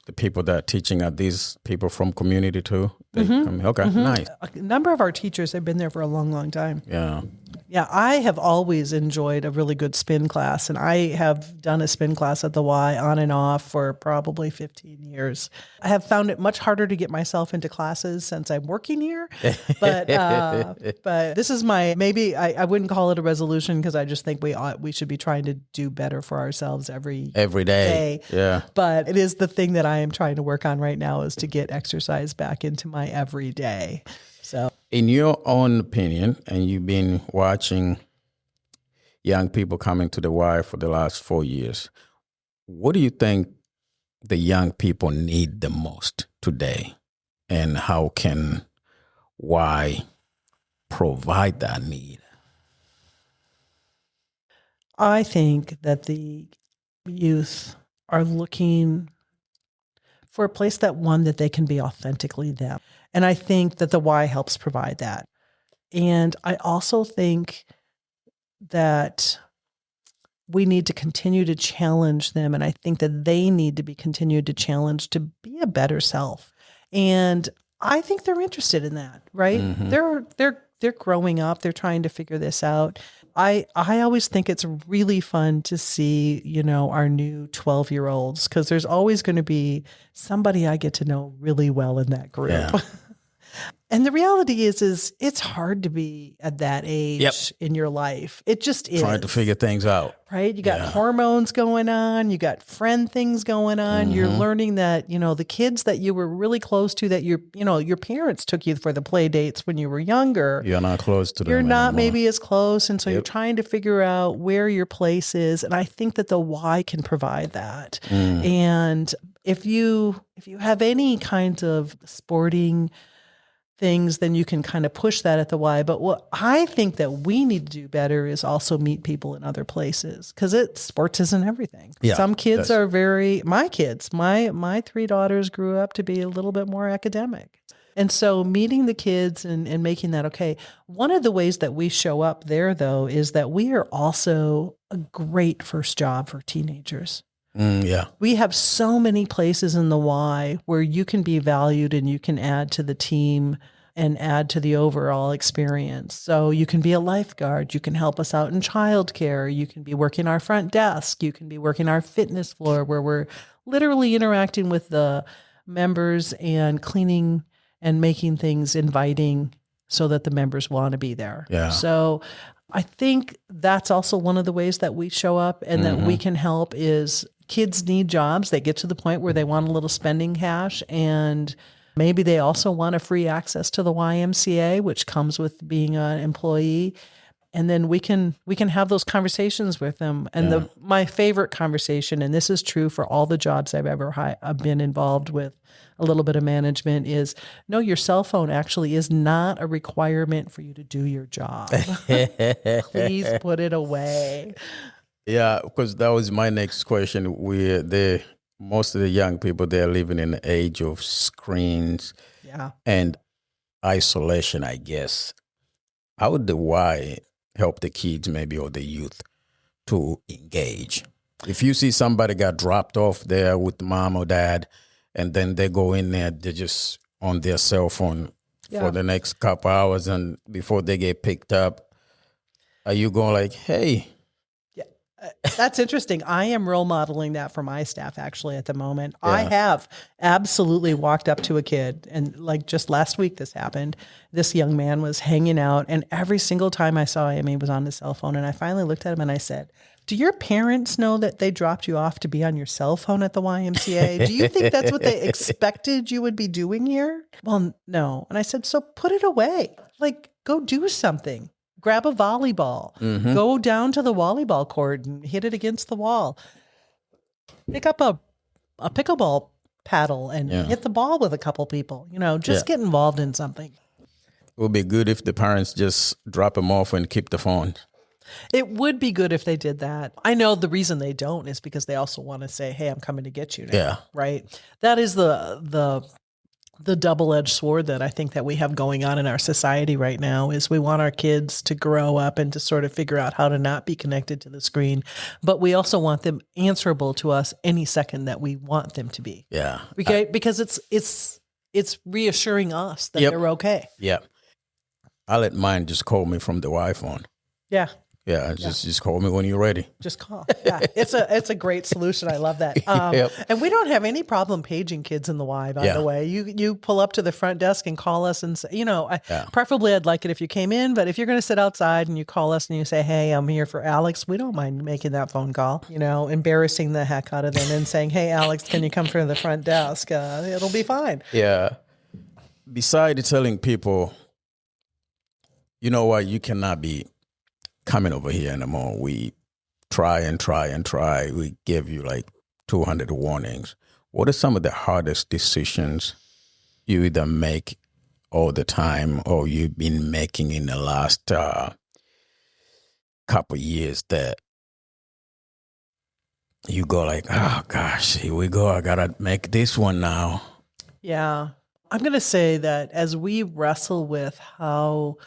the people that are teaching are these people from community too? They come, okay, nice. A number of our teachers have been there for a long, long time. Yeah. Yeah, I have always enjoyed a really good spin class, and I have done a spin class at the Y on and off for probably 15 years. I have found it much harder to get myself into classes since I'm working here, but this is maybe I wouldn't call it a resolution because I just think we should be trying to do better for ourselves every day. Yeah. But it is the thing that I am trying to work on right now is to get exercise back into my everyday. So, in your own opinion, and you've been watching young people coming to the Y for the last 4 years, what do you think the young people need the most today? And how can Y provide that need? I think that the youth are looking for a place that they can be authentically them. And I think that the Y helps provide that. And I also think that we need to continue to challenge them. And I think that they need to be continued to challenge to be a better self. And I think they're interested in that, right? Mm-hmm. They're growing up. They're trying to figure this out. I always think it's really fun to see, our new 12-year-olds, because there's always going to be somebody I get to know really well in that group. Yeah. And the reality is it's hard to be at that age in your life. It just is. Trying to figure things out. Right? You got hormones going on. You got friend things going on. You're learning that, the kids that you were really close to, that your parents took you for the play dates when you were younger. You're not close to them You're not anymore. maybe as close. And so you're trying to figure out where your place is. And I think that the Y can provide that. And if you have any kind of sporting things, then you can kind of push that at the Y. But what I think that we need to do better is also meet people in other places, because sports isn't everything. Yeah, some kids are my kids, my 3 daughters grew up to be a little bit more academic. And so meeting the kids and making that okay. One of the ways that we show up there, though, is that we are also a great first job for teenagers. We have so many places in the Y where you can be valued and you can add to the team and add to the overall experience. So you can be a lifeguard. You can help us out in childcare. You can be working our front desk. You can be working our fitness floor, where we're literally interacting with the members and cleaning and making things inviting so that the members want to be there. Yeah. So I think that's also one of the ways that we show up and that we can help is kids need jobs. They get to the point where they want a little spending cash, and maybe they also want a free access to the YMCA, which comes with being an employee. And then we can have those conversations with them. And my favorite conversation, and this is true for all the jobs I've been involved with, a little bit of management, is no, your cell phone actually is not a requirement for you to do your job. Please put it away. Yeah, because that was my next question. Most of the young people, they're living in the age of screens and isolation, I guess. How would the Y help the kids maybe, or the youth, to engage? If you see somebody got dropped off there with mom or dad, and then they go in there, they're just on their cell phone for the next couple hours, and before they get picked up, are you going like, hey? That's interesting. I am role modeling that for my staff actually at the moment. I have absolutely walked up to a kid, and like just last week this happened. This young man was hanging out, and every single time I saw him, he was on his cell phone. And I finally looked at him and I said, do your parents know that they dropped you off to be on your cell phone at the YMCA? Do you think that's what they expected you would be doing here? Well, no. And I said, so put it away. Like, go do something. Grab a volleyball, go down to the volleyball court and hit it against the wall. Pick up a pickleball paddle and hit the ball with a couple people. Just get involved in something. It would be good if the parents just drop them off and keep the phone. It would be good if they did that. I know the reason they don't is because they also want to say, hey, I'm coming to get you now. Yeah. Right? That is the double-edged sword that I think that we have going on in our society right now, is we want our kids to grow up and to sort of figure out how to not be connected to the screen, but we also want them answerable to us any second that we want them to be. Yeah. Because it's reassuring us that they're okay. Yeah. I let mine just call me from the iPhone. Yeah. Yeah, just call me when you're ready. Just call. Yeah, it's a great solution. I love that. Yep. And we don't have any problem paging kids in the Y. By the way, you pull up to the front desk and call us and say, preferably I'd like it if you came in, but if you're going to sit outside and you call us and you say, "Hey, I'm here for Alex," we don't mind making that phone call. Embarrassing the heck out of them and saying, "Hey, Alex, can you come to the front desk?" It'll be fine. Yeah. Besides telling people, you know what, you cannot be coming over here anymore. We try and try and try. We give you like 200 warnings. What are some of the hardest decisions you either make all the time or you've been making in the last couple of years that you go like, oh gosh, here we go. I got to make this one now. Yeah. I'm going to say that as we wrestle with how,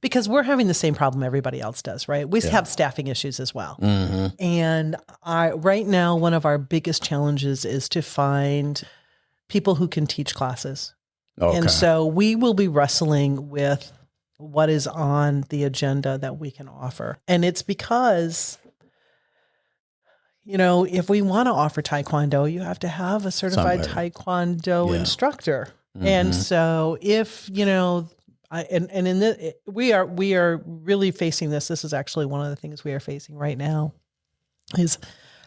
because we're having the same problem everybody else does, right? We have staffing issues as well. Mm-hmm. And right now, one of our biggest challenges is to find people who can teach classes. Okay. And so we will be wrestling with what is on the agenda that we can offer. And it's because, if we want to offer Taekwondo, you have to have a certified Taekwondo instructor. Mm-hmm. And so if, we are really facing this. This is actually one of the things we are facing right now is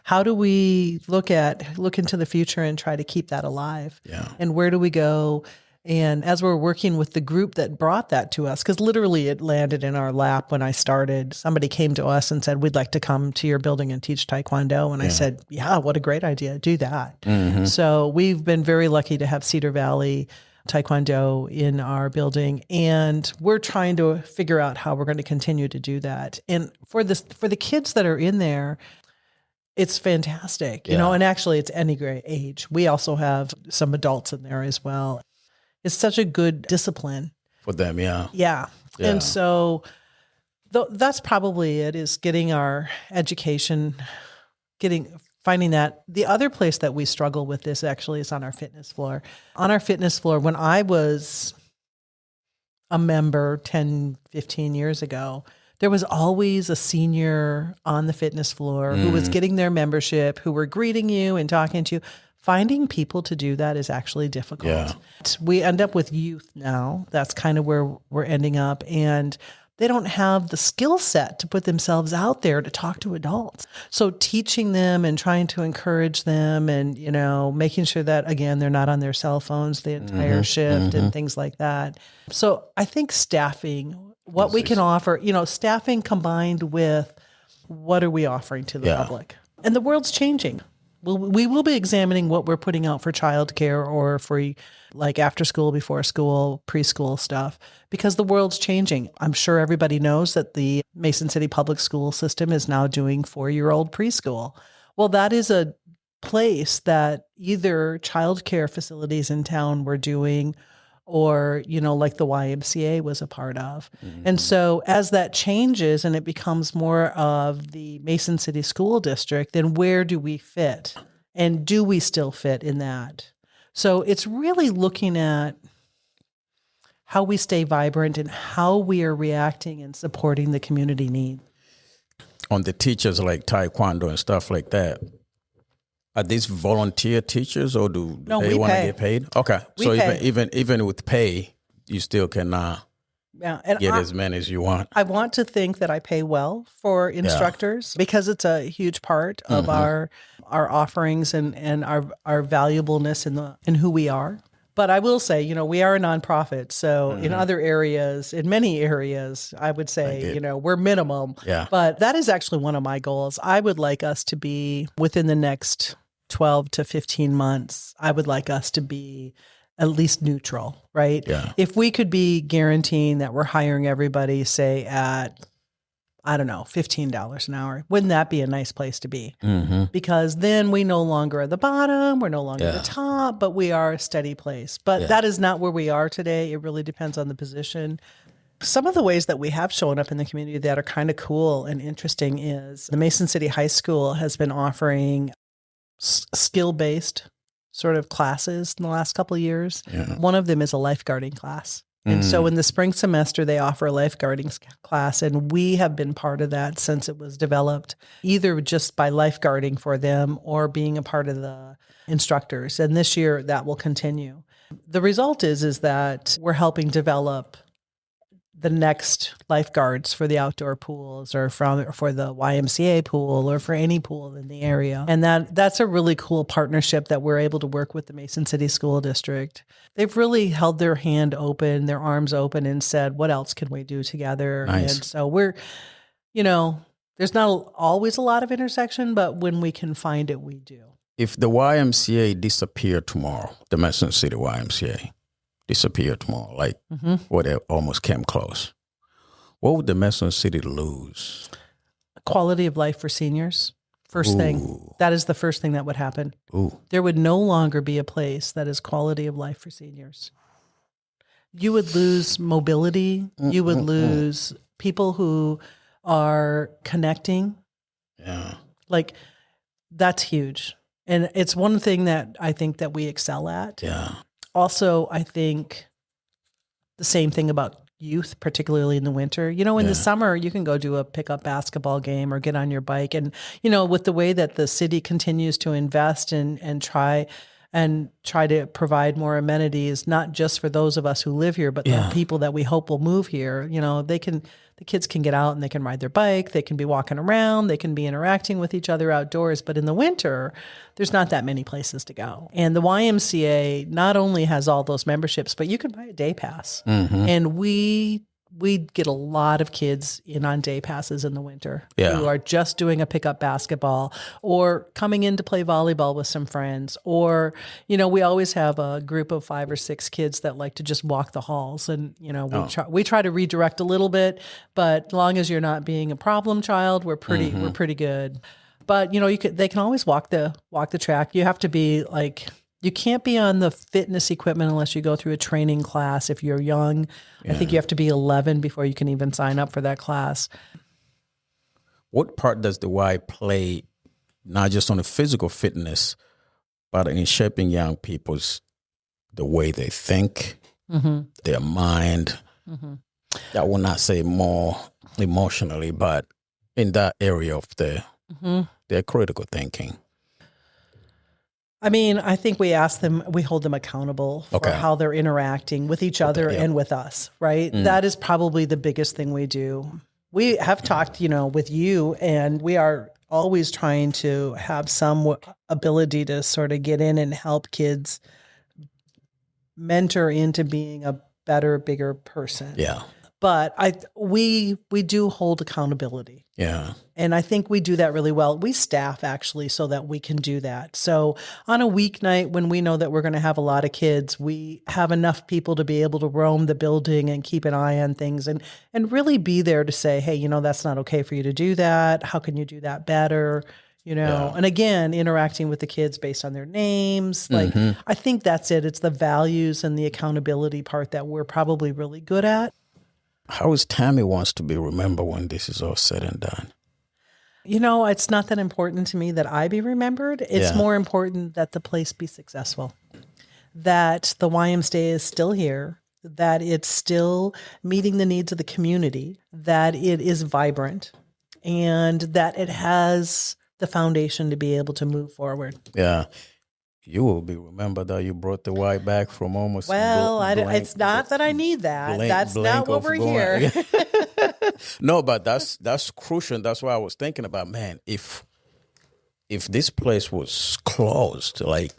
how do we look into the future and try to keep that alive? Yeah. And where do we go? And as we're working with the group that brought that to us, because literally it landed in our lap when I started, somebody came to us and said, "We'd like to come to your building and teach Taekwondo." And I said, "Yeah, what a great idea. Do that." Mm-hmm. So we've been very lucky to have Cedar Valley Taekwondo in our building, and we're trying to figure out how we're going to continue to do that. And for the kids that are in there, it's fantastic, and actually it's any great age. We also have some adults in there as well. It's such a good discipline for them. Yeah. Yeah. And so that's probably it, is getting our education, finding that. The other place that we struggle with this actually is on our fitness floor. On our fitness floor, when I was a member 10, 15 years ago, there was always a senior on the fitness floor who was getting their membership, who were greeting you and talking to you. Finding people to do that is actually difficult. Yeah. We end up with youth now. That's kind of where we're ending up. And they don't have the skill set to put themselves out there to talk to adults. So teaching them and trying to encourage them and, making sure that, again, they're not on their cell phones the entire shift and things like that. So I think staffing, what we can offer, staffing combined with what are we offering to the public? And the world's changing. We will be examining what we're putting out for childcare or for like after school, before school, preschool stuff, because the world's changing. I'm sure everybody knows that the Mason City public school system is now doing 4-year-old preschool. Well, that is a place that either childcare facilities in town were doing or, like the YMCA was a part of. Mm-hmm. And so as that changes and it becomes more of the Mason City School District, then where do we fit? And do we still fit in that? So it's really looking at how we stay vibrant and how we are reacting and supporting the community need. On the teachers like Taekwondo and stuff like that, are these volunteer teachers or do they want to get paid? Okay. So even with pay, you still cannot get as many as you want. I want to think that I pay well for instructors because it's a huge part of our offerings and our valuableness in who we are. But I will say, we are a nonprofit. So in many areas, I would say, we're minimum. Yeah. But that is actually one of my goals. I would like us to be within the next 12 to 15 months. I would like us to be at least neutral, right? Yeah. If we could be guaranteeing that we're hiring everybody, say at, I don't know, $15 an hour, wouldn't that be a nice place to be? Mm-hmm. Because then we no longer at the bottom, we're no longer at the top, but we are a steady place. But that is not where we are today. It really depends on the position. Some of the ways that we have shown up in the community that are kind of cool and interesting is the Mason City High School has been offering skill-based sort of classes in the last couple of years. Yeah. One of them is a lifeguarding class. And so in the spring semester, they offer a lifeguarding class, and we have been part of that since it was developed, either just by lifeguarding for them or being a part of the instructors. And this year, that will continue. The result is that we're helping develop the next lifeguards for the outdoor pools or for the YMCA pool or for any pool in the area. And that's a really cool partnership that we're able to work with the Mason City School District. They've really held their hand open, their arms open, and said, what else can we do together? Nice. And so we're, there's not always a lot of intersection, but when we can find it, we do. If the YMCA disappeared tomorrow, the Mason City YMCA disappeared tomorrow, like where they almost came close, what would the Mason City lose? Quality of life for seniors. First thing. That is the first thing that would happen. There would no longer be a place that is quality of life for seniors. You would lose mobility. You would lose people who are connecting. Yeah. Like, that's huge. And it's one thing that I think that we excel at. Yeah. Also, I think the same thing about youth, particularly in the winter. In the summer, you can go do a pickup basketball game or get on your bike. And, with the way that the city continues to invest and try to provide more amenities, not just for those of us who live here, but the people that we hope will move here, the kids can get out and they can ride their bike, they can be walking around, they can be interacting with each other outdoors. But in the winter, there's not that many places to go. And the YMCA not only has all those memberships, but you can buy a day pass. And we get a lot of kids in on day passes in the winter who are just doing a pickup basketball or coming in to play volleyball with some friends. Or, we always have a group of 5 or 6 kids that like to just walk the halls. And, we try to redirect a little bit, but as long as you're not being a problem child, we're pretty good. But, they can always walk the track. You have to be like, you can't be on the fitness equipment unless you go through a training class. If you're young, I think you have to be 11 before you can even sign up for that class. What part does the Y play, not just on the physical fitness, but in shaping young people's, the way they think, their mind? I will not say more emotionally, but in that area of their critical thinking. I mean, I think we hold them accountable for how they're interacting with each other and with us, right? That is probably the biggest thing we do. We have talked, with you, and we are always trying to have some ability to sort of get in and help kids mentor into being a better, bigger person. Yeah. But we do hold accountability. Yeah. And I think we do that really well. We staff actually so that we can do that. So on a weeknight when we know that we're going to have a lot of kids, we have enough people to be able to roam the building and keep an eye on things and really be there to say, hey, that's not okay for you to do that. How can you do that better? And again, interacting with the kids based on their names. Like, I think that's it. It's the values and the accountability part that we're probably really good at. How is Tammy wants to be remembered when this is all said and done? It's not that important to me that I be remembered. It's more important that the place be successful, that the YMCA is still here, that it's still meeting the needs of the community, that it is vibrant, and that it has the foundation to be able to move forward. Yeah. You will be remembered that you brought the Y back from almost. Well, it's not that I need that. That's not what we're here. No, but that's crucial. That's why I was thinking about, man, if this place was closed, like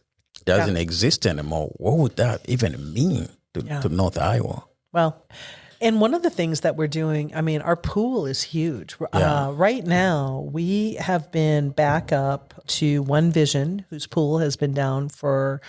doesn't exist anymore, what would that even mean to North Iowa? Well, and one of the things that we're doing, I mean, our pool is huge. Right now, we have been back up to One Vision, whose pool has been down for,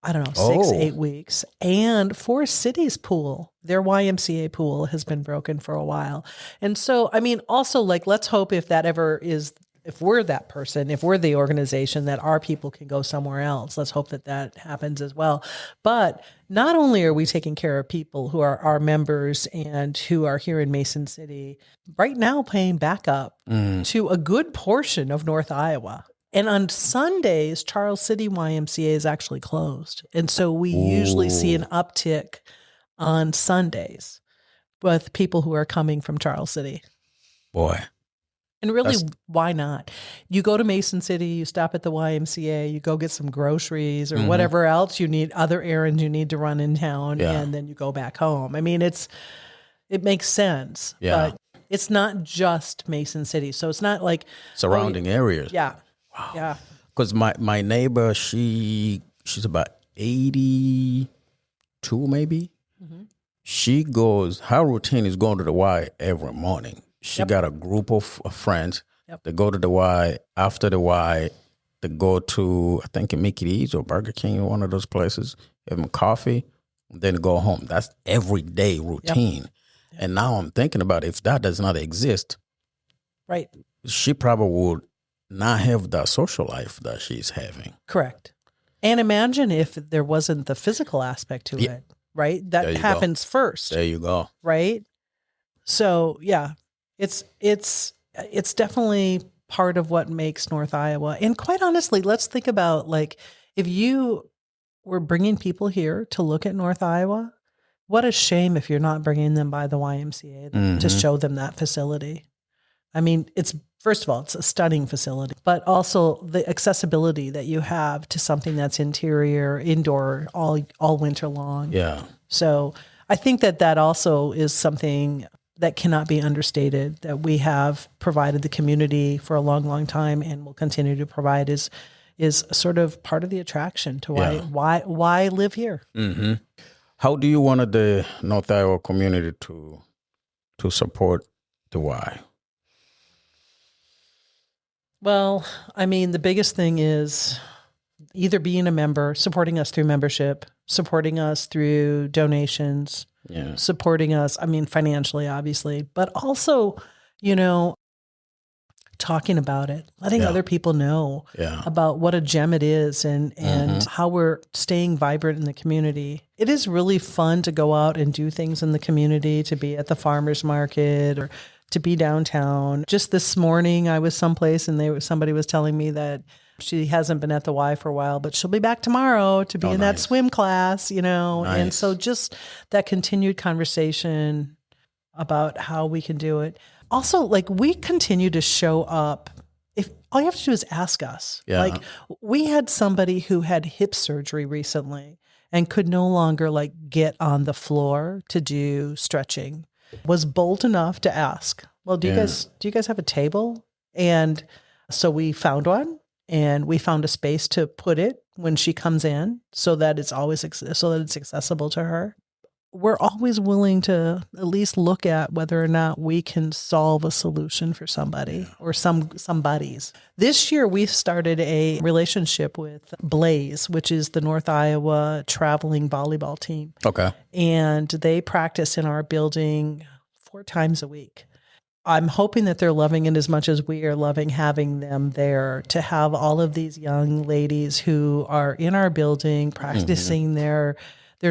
6-8 weeks. And Forest City's pool, their YMCA pool, has been broken for a while. And so, I mean, also, like, let's hope if that ever is, if we're that person, if we're the organization, that our people can go somewhere else. Let's hope that happens as well. But not only are we taking care of people who are our members and who are here in Mason City, right now paying backup to a good portion of North Iowa. And on Sundays, Charles City YMCA is actually closed. And so we usually see an uptick on Sundays with people who are coming from Charles City. Boy. And really, why not? You go to Mason City, you stop at the YMCA, you go get some groceries or whatever else you need, other errands you need to run in town, and then you go back home. I mean, it makes sense, but it's not just Mason City. So it's not like surrounding areas. Yeah. Wow. Yeah. Because my neighbor, she's about 82 maybe. Her routine is going to the Y every morning. She got a group of friends that go to the Y. After the Y, they go to, I think, Mickey D's or Burger King, one of those places, have them coffee, then go home. That's everyday routine. And now I'm thinking about if that does not exist, right, she probably would not have the social life that she's having. Correct. And imagine if there wasn't the physical aspect to it, right? That happens first. There you go. Right? So, yeah. It's definitely part of what makes North Iowa. And quite honestly, let's think about, like, if you were bringing people here to look at North Iowa, what a shame if you're not bringing them by the YMCA to show them that facility. I mean, first of all, it's a stunning facility, but also the accessibility that you have to something that's indoor, all winter long. Yeah. So I think that also is something that cannot be understated, that we have provided the community for a long, long time and will continue to provide is sort of part of the attraction to why live here. Mm-hmm. How do you want the North Iowa community to support the Y? Well, I mean, the biggest thing is either being a member, supporting us through membership, supporting us through donations, supporting us, I mean, financially, obviously, but also, talking about it, letting other people know about what a gem it is and how we're staying vibrant in the community. It is really fun to go out and do things in the community, to be at the farmer's market or to be downtown. Just this morning, I was someplace and somebody was telling me that she hasn't been at the Y for a while, but she'll be back tomorrow to be in that swim class, Nice. And so just that continued conversation about how we can do it. Also, like, we continue to show up. If all you have to do is ask us. Yeah. Like, we had somebody who had hip surgery recently and could no longer get on the floor to do stretching. Was bold enough to ask, well, do you guys have a table? And so we found one. And we found a space to put it when she comes in so that it's accessible to her. We're always willing to at least look at whether or not we can solve a solution for somebody or somebody's. This year, we've started a relationship with Blaze, which is the North Iowa traveling volleyball team. Okay. And they practice in our building 4 times a week. I'm hoping that they're loving it as much as we are loving having them there, to have all of these young ladies who are in our building practicing their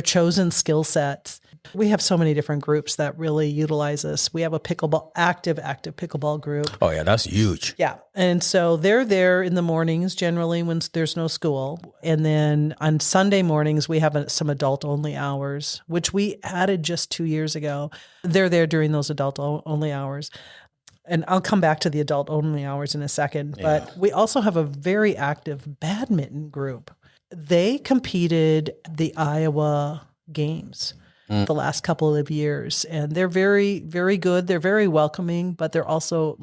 chosen skill sets. We have so many different groups that really utilize us. We have a active pickleball group. Oh yeah, that's huge. Yeah. And so they're there in the mornings, generally when there's no school. And then on Sunday mornings, we have some adult only hours, which we added just 2 years ago. They're there during those adult only hours. And I'll come back to the adult only hours in a second. But we also have a very active badminton group. They competed the Iowa Games the last couple of years, and they're very, very good. They're very welcoming, but they're also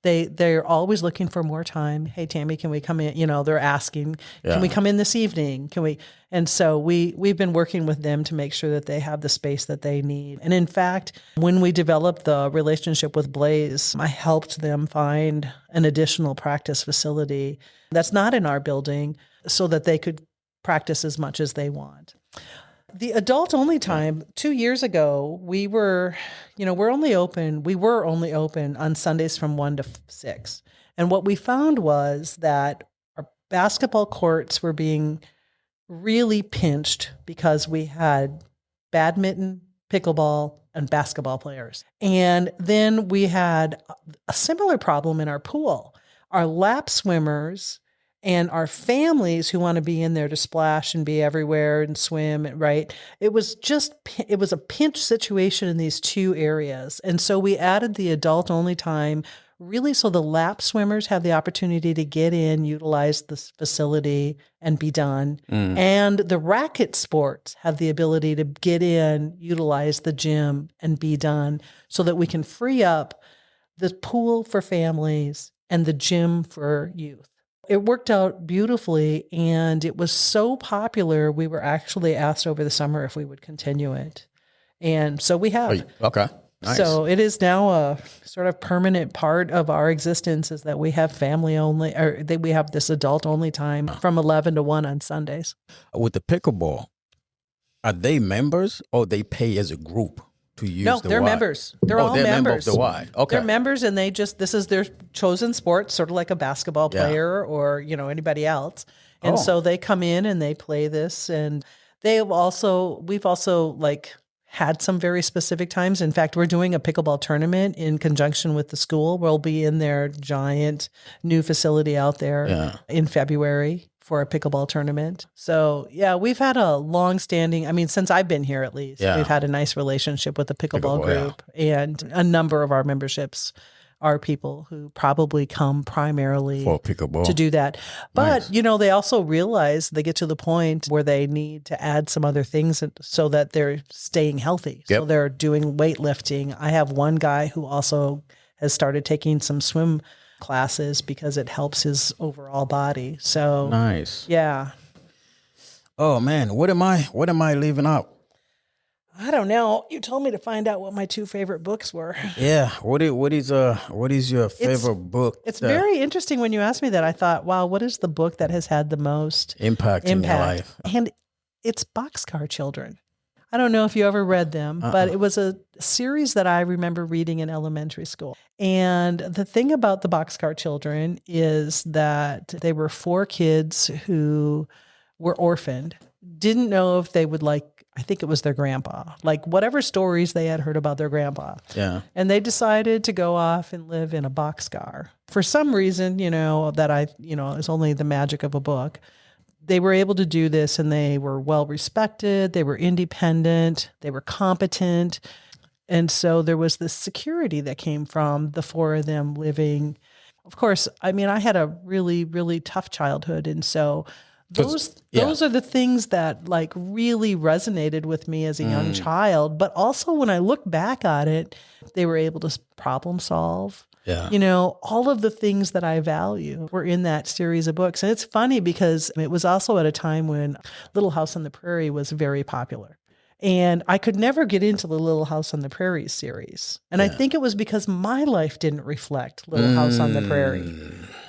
they're always looking for more time. Hey, Tammy, can we come in? They're asking, can we come in this evening? Can we? And so we've been working with them to make sure that they have the space that they need. And in fact, when we developed the relationship with Blaze, I helped them find an additional practice facility that's not in our building so that they could practice as much as they want. The adult only time, 2 years ago, we were only open on Sundays from 1 to 6. And what we found was that our basketball courts were being really pinched because we had badminton, pickleball, and basketball players. And then we had a similar problem in our pool. Our lap swimmers and our families who want to be in there to splash and be everywhere and swim, right? It was a pinch situation in these two areas. And so we added the adult only time really so the lap swimmers have the opportunity to get in, utilize this facility and be done. And the racket sports have the ability to get in, utilize the gym and be done so that we can free up the pool for families and the gym for youth. It worked out beautifully, and it was so popular, we were actually asked over the summer if we would continue it. And so we have. Okay. Nice. So it is now a sort of permanent part of our existence is that we have family only, or that we have this adult only time from 11 to 1 on Sundays. With the pickleball, are they members or they pay as a group to use No, the they're Y? members. They're all they're members. Member of the Y. Okay. They're members, and this is their chosen sport, sort of like a basketball player or, anybody else. And so they come in and they play this, and we've also had some very specific times. In fact, we're doing a pickleball tournament in conjunction with the school. We'll be in their giant new facility out there in February for a pickleball tournament. So we've had a long-standing, since I've been here at least, we've had a nice relationship with the pickleball group, and a number of our memberships are people who probably come primarily for pickleball to do that. But, they also realize they get to the point where they need to add some other things so that they're staying healthy. Yep. So they're doing weightlifting. I have one guy who also has started taking some swim classes because it helps his overall body. So nice. Yeah. Oh man, what am I leaving out? I don't know. You told me to find out what my two favorite books were. Yeah. What is your favorite book? It's very interesting when you asked me that. I thought, wow, what is the book that has had the most impact in your life? And it's Boxcar Children. I don't know if you ever read them, but it was a series that I remember reading in elementary school. And the thing about the Boxcar Children is that they were 4 kids who were orphaned, didn't know if they would I think it was their grandpa, whatever stories they had heard about their grandpa. Yeah. And they decided to go off and live in a boxcar. For some reason, that is only the magic of a book. They were able to do this, and they were well respected. They were independent. They were competent. And so there was this security that came from the 4 of them living. Of course, I had a really, really tough childhood. And so those are the things that really resonated with me as a young child. But also when I look back at it, they were able to problem solve. Yeah. All of the things that I value were in that series of books. And it's funny because it was also at a time when Little House on the Prairie was very popular. And I could never get into the Little House on the Prairie series. And I think it was because my life didn't reflect Little House on the Prairie.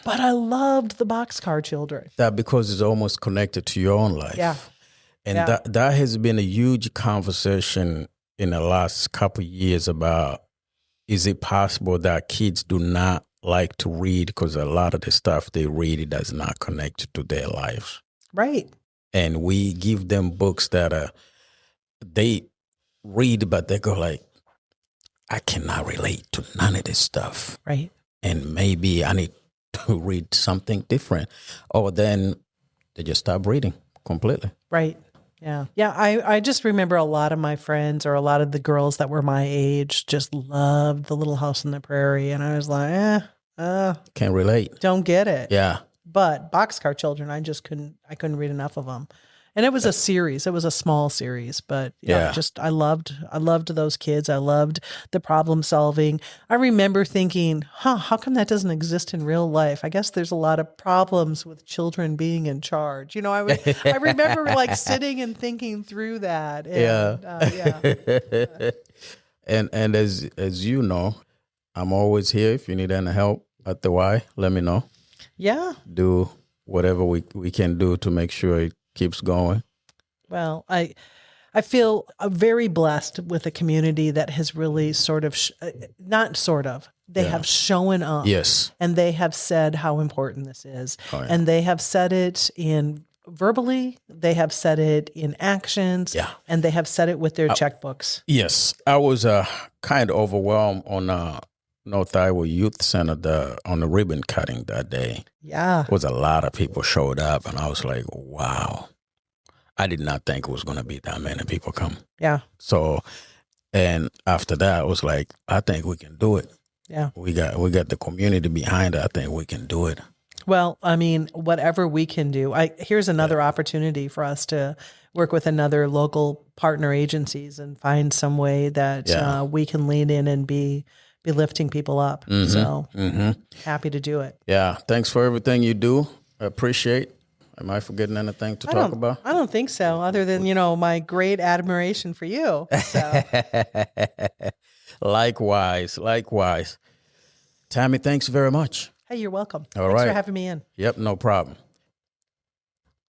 But I loved the Boxcar Children. That because it's almost connected to your own life. Yeah. And that has been a huge conversation in the last couple of years about, is it possible that kids do not like to read because a lot of the stuff they read, it does not connect to their lives. Right. And we give them books that they read, but they go I cannot relate to none of this stuff. Right. And maybe I need to read something different. Or then they just stop reading completely. Right. Yeah. Yeah. I just remember a lot of my friends, or a lot of the girls that were my age, just loved the Little House on the Prairie. And I was like, can't relate. Don't get it. Yeah. But Boxcar Children, I couldn't read enough of them. And it was a series. It was a small series, but I loved those kids. I loved the problem solving. I remember thinking, how come that doesn't exist in real life? I guess there's a lot of problems with children being in charge. I remember sitting and thinking through that. And, And as you know, I'm always here. If you need any help at the Y, let me know. Yeah. Do whatever we can do to make sure it keeps going. Well, I feel very blessed with a community that has really they have shown up. Yes. And they have said how important this is. Oh, yeah. And they have said it in verbally, they have said it in actions, and they have said it with their checkbooks. Yes. I was kind of overwhelmed on North Iowa Youth Center on the ribbon cutting that day. Yeah. It was a lot of people showed up, and I was like, wow. I did not think it was going to be that many people come. Yeah. So, and after that, I was like, I think we can do it. Yeah. We got the community behind it. I think we can do it. Well, I mean, whatever we can do. Here's another opportunity for us to work with another local partner agencies and find some way that we can lean in and be lifting people up. Mm-hmm. So Mm-hmm. happy to do it. Yeah. Thanks for everything you do. I appreciate. Am I forgetting anything to talk about? I don't think so, other than, my great admiration for you. So. Likewise. Tammy, thanks very much. Hey, you're welcome. All Thanks right. for having me in. Yep, no problem.